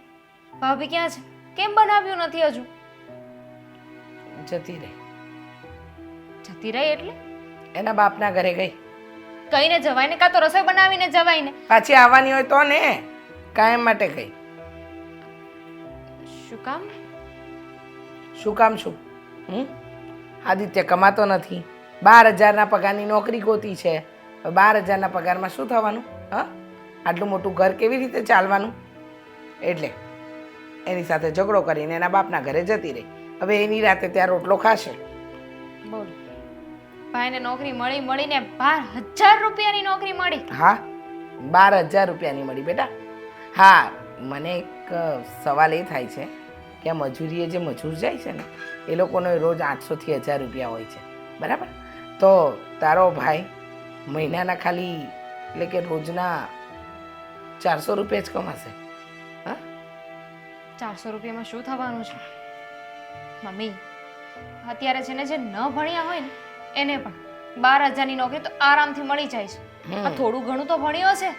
ભાભી ક્યાં છે? કેમ બનાવ્યું નથી હજુ? જતી રહી, જતી રહી એટલે એના બાપના ઘરે ગઈ. કઈને જવાય ને, કાં તો રસોઈ બનાવીને જવાય ને. પાછી આવવાની હોય તો ને, કાયમ માટે ગઈ. શું કામ? શું કામ શું? આદિત્ય કમાતો નથી, 12,000ના પગારની નોકરી ગોતી છે. 12,000ના પગારમાં શું થવાનું? હા, આટલું મોટું ઘર કેવી રીતે ચાલવાનું? એટલે એની સાથે ઝઘડો કરીને એના બાપના ઘરે જતી રહી. હવે એની રાતે ત્યાં રોટલો ખાશે. બોલો, ભાઈને નોકરી મળીને 12,000 રૂપિયાની નોકરી મળી. હા, 12,000 રૂપિયાની મળી બેટા. હા, મને એક સવાલ એ થાય છે કે આ મજૂરીએ જે મજૂર જાય છે ને એ લોકોનો રોજ 800 થી 1,000 રૂપિયા હોય છે, બરાબર? તો તારો ભાઈ મહિનાના ખાલી એટલે કે રોજના 400 રૂપિયા જ કમાશે. હા, 400 રૂપિયામાં શું થવાનું છે? મમ્મી, અત્યારે છે ને જે ન ભણ્યા હોય ને એને પણ 12,000ની નોકરી તો આરામથી મળી જાય છે. આ થોડું ઘણું તો ભણ્યો છે.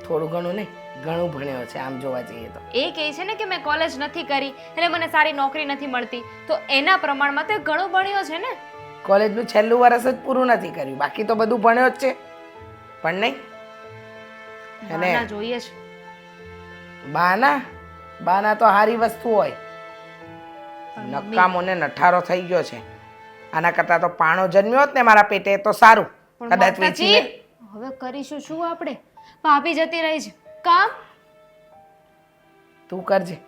થોડું ઘણું નહીં, ઘણું ભણ્યો છે આમ જોવા જઈએ તો. એ કહે છે ને કે મેં કોલેજ નથી કરી અને મને સારી નોકરી નથી મળતી, તો એના પ્રમાણમાં તે ઘણું ભણ્યો છે ને. કોલેજનું છેલ્લું વર્ષ જ પૂરું નથી કર્યું, બાકી તો બધું ભણ્યો જ છે. પણ નહીં, બહાના જોઈએ છે. બાના તો સારી વસ્તુ હોય. નકામો ને નઠારો થઈ ગયો છે. આના કરતાં તો પાણો જન્મ્યો હોત ને મારા પેટે તો સારું. પણ કદાચ વેચીને હવે કરીશું શું આપણે? ભાભી જતી રહી છે, કામ તું કરજે.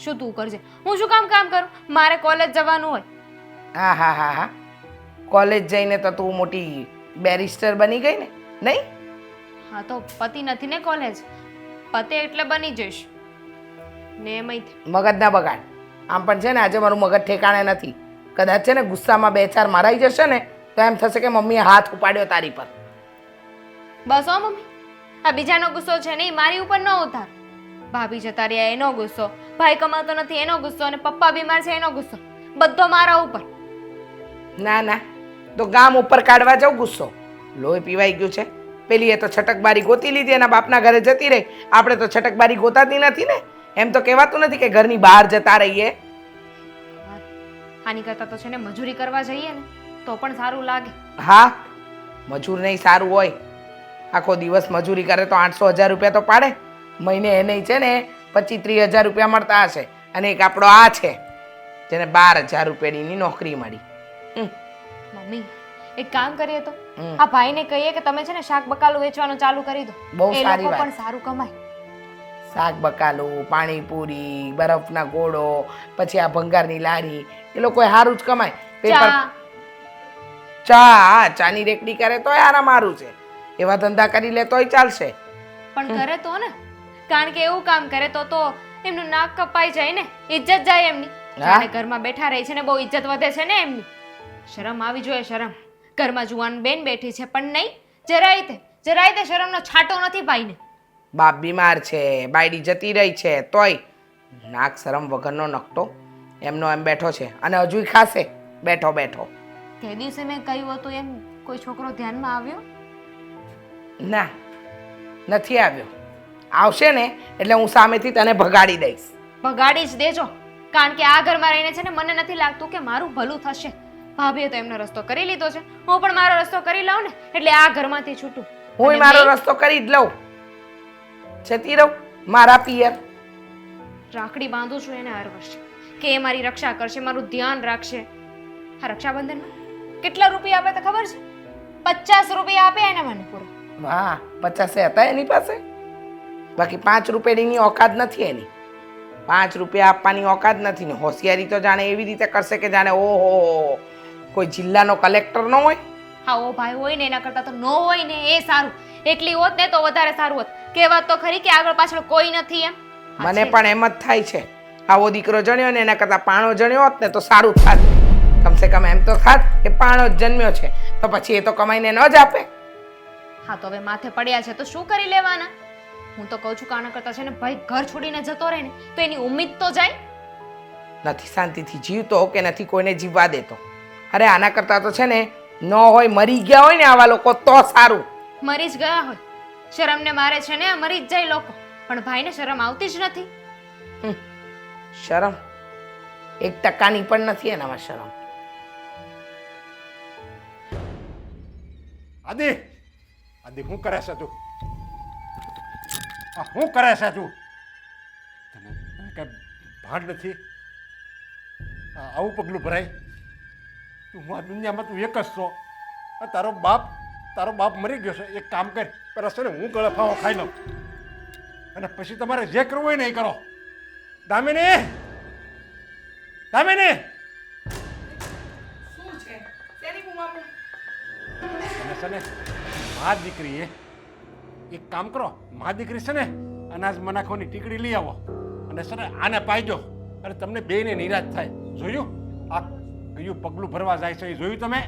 શું તું કરજે? હું શું કામ કરું? મારે કોલેજ જવાનું હોય. હા હા હા હા, કોલેજ જઈને તો તું મોટી બેરિસ્ટર બની ગઈ ને, નહીં? હા, તો પતિ નથી ને કોલેજ, પતે એટલે બની જઈશ ને. એમય મગજ ના બગાડ. આમ પણ છે ને આજે મારું મગજ ઠેકાણે નથી. કદાચ છે ને ગુસ્સામાં 2-4 મારાઈ જશે ને તો એમ થશે કે મમ્મીએ હાથ ઉપાડ્યો તારી પર. બસ હો મમ્મી, આ બીજાનો ગુસ્સો છે ને એ મારી ઉપર ન ઉતાર. ભાભી જતા રહ્યા એનો ગુસ્સો, ભાઈ કમાતો નથી એનો ગુસ્સો, અને પપ્પા બીમાર છે એનો ગુસ્સો, બધો મારા ઉપર. ના ના, તો ગામ ઉપર કાઢવા જાવ ગુસ્સો. લોહી પીવાઈ ગયું છે. પેલી એ તો છટકબારી ગોતી લીધી, એના બાપના ઘરે જતી રહી. આપણે તો છટકબારી ગોતાતી નથી ને. એમ તો કહેવાતું નથી કે ઘરની બહાર જતા રહીએ. આની કરતા તો છે ને મજૂરી કરવા જઈએ ને તો પણ સારું લાગે. હા, મજૂર નહીં સારું હોય. આખો દિવસ મજૂરી કરે તો 800-1,000 રૂપિયા તો પાડે. મહિને એને છે ને 25-30 હજાર રૂપિયા મળતા હશે. અને એક આપણો આ છે જેને 12,000 રૂપિયાની નોકરી મળી. મમ્મી, એક કામ કરીએ તો આ ભાઈને કહીએ કે તમે છે ને શાક બકાલું વેચવાનું ચાલુ કરી દો. બહુ એ સારી લોકો વાત. પણ સારું કમાય. શાક બકાલું, પાણીપુરી, બરફના ગોળો, પછી આ ભંગારની લારી, એ લોકો સારું જ કમાય. ચા ચા ચાની રેકડી કરે તોય આરામ સારું છે. એવા ધંધા કરી લે તોય ચાલશે. પણ કરે તો ને, કારણ કે એવું કામ કરે તો એમનું નાક કપાઈ જાય ને, ઇજ્જત જાય એમની. જાણે ઘરમાં બેઠા રહે છે ને બહુ ઇજ્જત વધે છે ને એમની. શરમ આવી જોઈએ, શરમ. ઘરમાં જુવાન બેન બેઠી છે પણ નહીં, જરાય તે શરમનો છાંટો નથી ભાઈને. બાપ બીમાર છે, બાયડી જતી રહી છે, તોય નાક શરમ વગરનો નકટો એમનો એમ બેઠો છે અને હજુય ખાશે બેઠો બેઠો. તે દિવસે મેં કહ્યું હતું એમ કોઈ છોકરો ધ્યાનમાં આવ્યો? ના, નથી આવ્યો. આવશે ને એટલે હું સામેથી તને ભગાડી દઈશ. બગાડી જ દેજો, કારણ કે આ ઘરમાં રહીને છે ને મને નથી લાગતું કે મારું ભલું થશે. ભાભીએ તો એમનો રસ્તો કરી લીધો છે, હું પણ મારો રસ્તો કરી લઉં ને એટલે આ ઘરમાંથી છૂટું. હું અને મારો મેં રસ્તો કરી જ લઉં, જતી રહું મારા પિયર. રાખડી બાંધું છું એને હર વર્ષે કે એ મારી રક્ષા કરશે, મારું ધ્યાન રાખશે. આ રક્ષાબંધનમાં કેટલા રૂપિયા આપે તો ખબર છે? 50 રૂપિયા આપે એને મને પૂરો. વાહ, 50 હતા એની પાસે? બાકી 5 રૂપિયાની ઓકાત નથી એની. 5 રૂપિયા આપવાની ઓકાત નથી ને હોશિયારી તો જાણે એવી રીતે કરશે કે જાણે ઓહો કોઈ જિલ્લાનો કલેક્ટર ન હોય. હા, ઓ ભાઈ હોય ને એના કરતાં તો નો હોય ને એ સારું. એકલી હોત ને તો વધારે સારું હોત. કહેવત તો ખરી કે આગળ પાછળ કોઈ નથી એમ. મને પણ એમ જ થાય છે, આવો દીકરો જણ્યો ને એના કરતાં પાણો જણ્યો હોત ને તો સારું થાત. કમસે કમ એમ તો થાત કે પાણો જ જન્મ્યો છે તો પછી એ તો કમાઈને ન જ આપે. હા, તો હવે માથે પડ્યા છે તો શું કરી લેવાના? હું તો કહું છું કે આના કરતાં છે ને ભાઈ ઘર છોડીને જતો રહે ને તો એની ઉમ્મીદ તો જાય. નથી શાંતિથી જીવતો કે નથી કોઈને જીવવા દેતો. અરે આના કરતાં તો છે ને ન હોય મરી ગયા હોય ને આવા લોકો તો સારું. મરી જ ગયા હોય, શરમને મારે છે ને મરી જ જાય લોકો, પણ ભાઈને શરમ આવતી જ નથી. શરમ 1% પણ નથી એનામાં શરમ. આદિ આદિ શું કરે છે તું? આ શું કરે છે તું? તને કઈ ભાન નથી? આવું પગલું ભરાય? તું આ દુનિયામાં તું એક જ છો. તારો બાપ મરી ગયો છે. એક કામ કર, પેલા છે ને હું ગળે ફાવો ખાઈ લઉં અને પછી તમારે જે કરવું હોય ને એ કરો. દામિની, દામિની, શું છે? તેની બુમાબુમ. અને છે ને મા દીકરી એક કામ કરો, મા દીકરી છે ને અનાજ મનાખોની ટીકડી લઈ આવો અને છે ને આને પાઈજો અને તમને બેયને નિરાશ થાય. જોયું આ કયું પગલું ભરવા જાય છે એ જોયું તમે?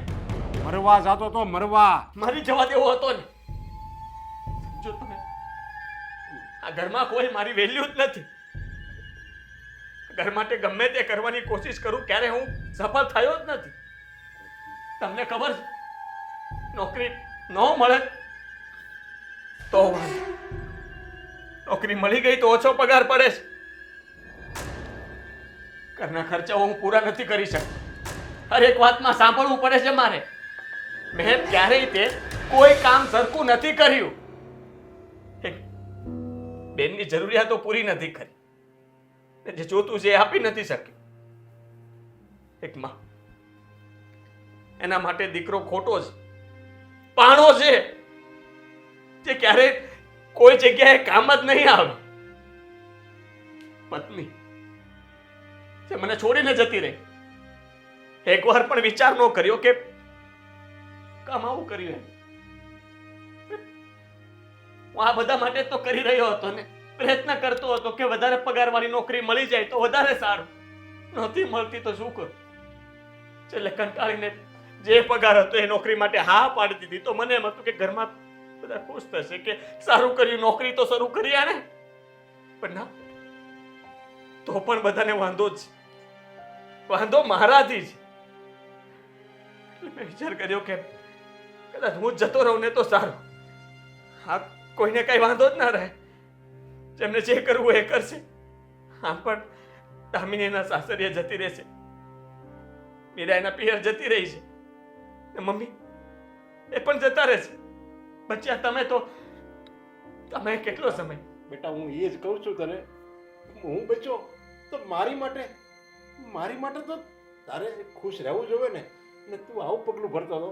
મરવા જાતો તો મરવા. મારી જવા દેવો હતો ને. સમજો તમે, આ ઘરમાં કોઈ મારી વેલ્યુ જ નથી. ઘર માટે ગમે તે કરવાની કોશિશ કરું ક્યારે હું સફળ થયો જ નથી. તમને ખબર છે, નોકરી ન મળે તો વાંધો. નોકરી મળી ગઈ તો ઓછો પગાર પડે છે. ઘરના ખર્ચાઓ હું પૂરા નથી કરી શકતો. હરેક વાતમાં સાંભળવું પડે છે મારે. મેં ક્યારેય તે કોઈ કામ સરખું નથી કર્યું. એક બેનની જરૂરિયાતો પૂરી નથી કરી. જે જોતું છે એ આપી નથી શક્યું. એક માં, એના માટે દીકરો ખોટો છે, પાણો છે, જે ક્યારેય કોઈ જગ્યાએ કામ જ નહીં આવે. પત્ની જે મને છોડીને જતી રહી, એકવાર પણ વિચાર ન કર્યો કે કામ આવું કર્યું. હું આ બધા માટે તો કરી રહ્યો હતો ને, પ્રયત્ન કરતો હતો કે વધારે પગારવાળી નોકરી મળી જાય તો વધારે સારું. નહોતી મળતી તો શું કરું? છેલ્લે કંટાળીને જે પગાર હતો એ નોકરી માટે હા પાડી દીધી. તો મને એમ હતું કે ઘરમાં બધા ખુશ થશે કે સારું કર્યું, નોકરી તો શરૂ કરી આને. પણ ના, તો પણ બધાને વાંધો જ છે. વાંધો મારાથી જ. મેં વિચાર કર્યો કે કદાચ હું જતો રહું ને તો સારું. હા, કોઈને કઈ વાંધો જ ના રહે. જેમને જે કરવું એ કરશે. આમ પણ દામિની એના સાસરીએ જતી રહેશે, મીરા એના પિયર જતી રહી છે, મમ્મી એ પણ જતા રહેશે. બચ્યા તમે તો, તમે કેટલો સમય? બેટા હું એ જ કહું છું તને, હું બચ્યો તો મારી માટે તો તારે ખુશ રહેવું જોઈએ ને. અને તું આવું પગલું ભરતો હતો.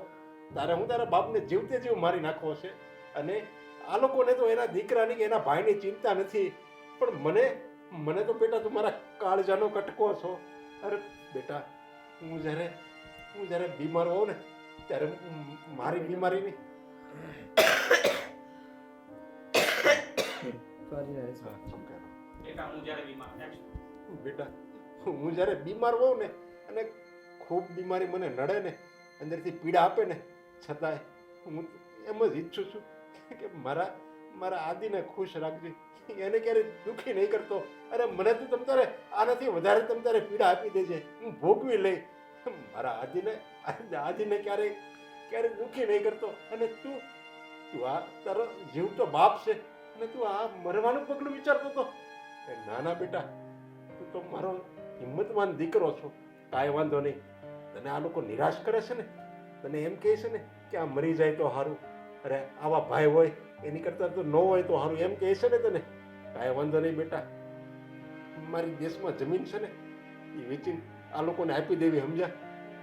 તારે હું તારા બાપને જીવતે જીવ મારી નાખવો છે. અને આ લોકોને તો એના દીકરાની કે એના ભાઈની ચિંતા નથી, પણ મને તો બેટા તું મારા કાળજાનો કટકો છો. અરે બેટા, હું જ્યારે બીમાર હોઉં ને ત્યારે મારી બીમારીની બેટા હું જ્યારે બીમાર હોઉં ને અને ખૂબ બીમારી મને નડે ને, અંદરથી પીડા આપે ને, છતાંય હું એમ જ ઈચ્છું છું કે મારા આદિને ખુશ રાખજે, એને ક્યારેય દુઃખી નહીં કરતો. અરે મને તો તમ તારે આનાથી વધારે તમ તારે પીડા આપી દેજે, હું ભોગવી લઈ. મારા આદિને ક્યારેય દુઃખી નહીં કરતો. અને તું આ તારો જીવ તો બાપ છે અને તું આ મરવાનું પગલું વિચારતો હતો. નાના બેટા, તું તો મારો હિંમતવાન દીકરો છો. કાંઈ વાંધો નહીં. તને આ લોકો નિરાશ કરે છે ને, તને એમ કહે છે ને કે આ મરી જાય તો સારું, અરે આવા ભાઈ હોય એની કરતાં તો ન હોય તો સારું, એમ કહે છે ને તને. કાંઈ વાંધો નહીં બેટા, મારી દેશમાં જમીન છે ને એ વેચીને આ લોકોને આપી દેવી, સમજ્યા?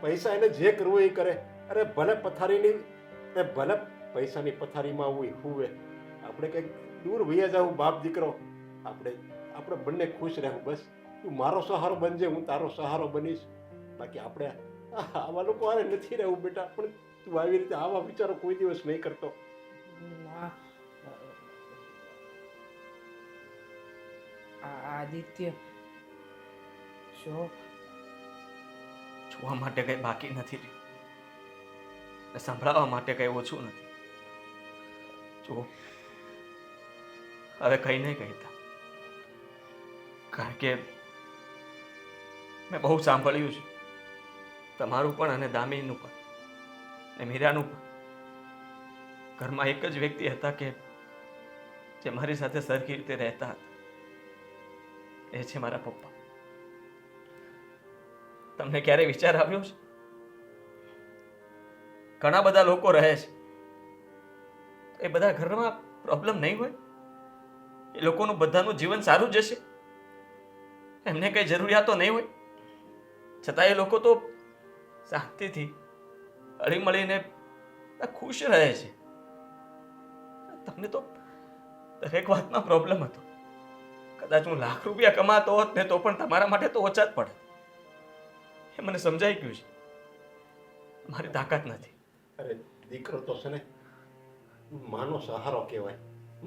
પૈસા એને જે કરવું એ કરે. અરે ભલે પથારીની ભલે પૈસાની પથારીમાં હુવે, આપણે કંઈક દૂર વૈયા જાવું બાપ દીકરો. આપણે બંને ખુશ રહેવું. બસ તું મારો સહારો બનજે, હું તારો સહારો બનીશ. બાકી આપણે આવા લોકો આરે નથી રહેવું બેટા. પણ તું આવી રીતે આવા વિચારો કોઈ દિવસ નહીં કરતો. ના આદિત્ય, જો જોવા માટે કંઈ બાકી નથી રહ્યું ને સંભળાવવા માટે કંઈ ઓછું નથી. જો હવે કંઈ નહીં કહેતા, કારણ કે મેં બહુ સાંભળ્યું છે તમારું પણ અને દામિનીનું પણ ને મીરાનું પણ. ઘરમાં એક જ વ્યક્તિ હતા કે જે મારી સાથે સરખી રીતે રહેતા હતા, એ છે મારા પપ્પા. તમને ક્યારે વિચાર આવ્યો છે? ઘણા બધા લોકો રહે છે, એ બધા ઘરમાં પ્રોબ્લેમ નહીં હોય? એ લોકોનું બધાનું જીવન સારું જશે, એમને કઈ જરૂરિયાતો નહીં હોય, છતાં એ લોકો તો શાંતિથી હળી મળીને ખુશ રહે છે. તમને તો દરેક વાતમાં પ્રોબ્લેમ હતો. કદાચ હું લાખ રૂપિયા કમાતો હોત ને તો પણ તમારા માટે તો ઓછા જ પડે. એ મને સમજાઈ ગયું છે, મારી તાકાત નથી. અરે દીકરો તો છે ને માનો સહારો કહેવાય,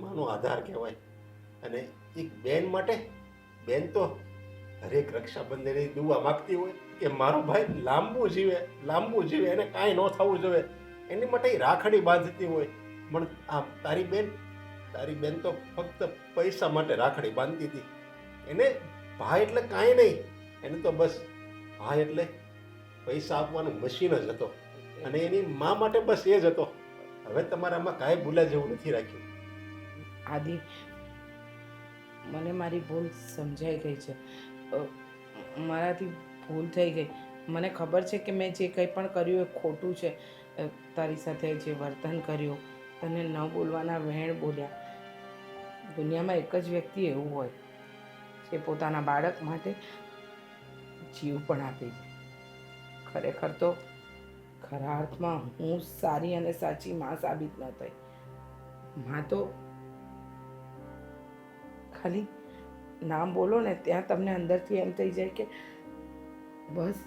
માનો આધાર કહેવાય. અને એક બેન માટે, બેન તો હરેક રક્ષાબંધનની દુઆ માગતી હોય કે મારો ભાઈ લાંબુ જીવે, એને કાંઈ ન થવું જોઈએ. એની માટે રાખડી બાંધતી હોય. પણ આ તારી બેન તો ફક્ત પૈસા માટે રાખડી બાંધતી હતી. એને ભાઈ એટલે કાંઈ નહીં, એને તો બસ ભાઈ એટલે પૈસા આપવાનું મશીન જ હતો. અને એની મા માટે બસ એ જ હતો. હવે તમારામાં કાંઈ ભૂલા જેવું નથી રાખ્યું. આદિ, મને મારી ભૂલ સમજાઈ ગઈ છે. મારાથી ભૂલ થઈ ગઈ. મને ખબર છે કે મેં જે કંઈ પણ કર્યું એ ખોટું છે. તારી સાથે જે વર્તન કર્યું, તને ન બોલવાના વહેણ બોલ્યા. દુનિયામાં એક જ વ્યક્તિ એવું હોય જે પોતાના બાળક માટે જીવ પણ આપે છે. ખરેખર તો ખરા અર્થમાં હું સારી અને સાચી માં સાબિત ન થઈ. માં તો ખાલી નામ બોલો ને ત્યાં તમને અંદરથી એમ થઈ જાય કે બસ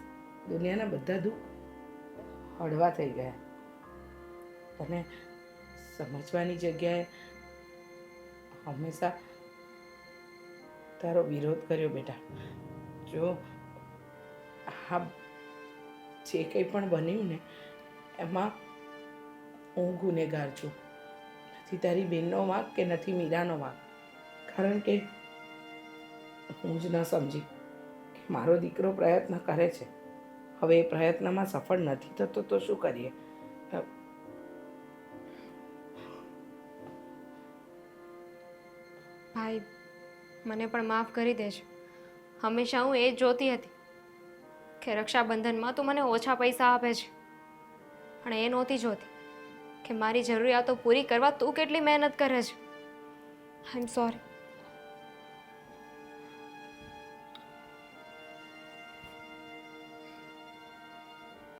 દુનિયાના બધા દુઃખ હળવા થઈ ગયા. તને સમજવાની જગ્યાએ હંમેશા તારો વિરોધ કર્યો બેટા. જો આ જે કંઈ પણ બન્યું ને એમાં હું ગુનેગાર છું. નથી તારી બેનનો વાંક કે નથી મીરાનો વાંક. કારણ કે હું જ ન સમજી કે મારો દીકરો પ્રયત્ન કરે છે. હવે એ પ્રયત્નમાં સફળ નથી થતો તો શું કરીએ? ભાઈ, મને પણ માફ કરી દેજો. હંમેશા હું એ જ જોતી હતી કે રક્ષાબંધનમાં તું મને ઓછા પૈસા આપે છે, પણ એ નહોતી જોતી કે મારી જરૂરિયાતો પૂરી કરવા તું કેટલી મહેનત કરે છે. આઈ એમ સોરી.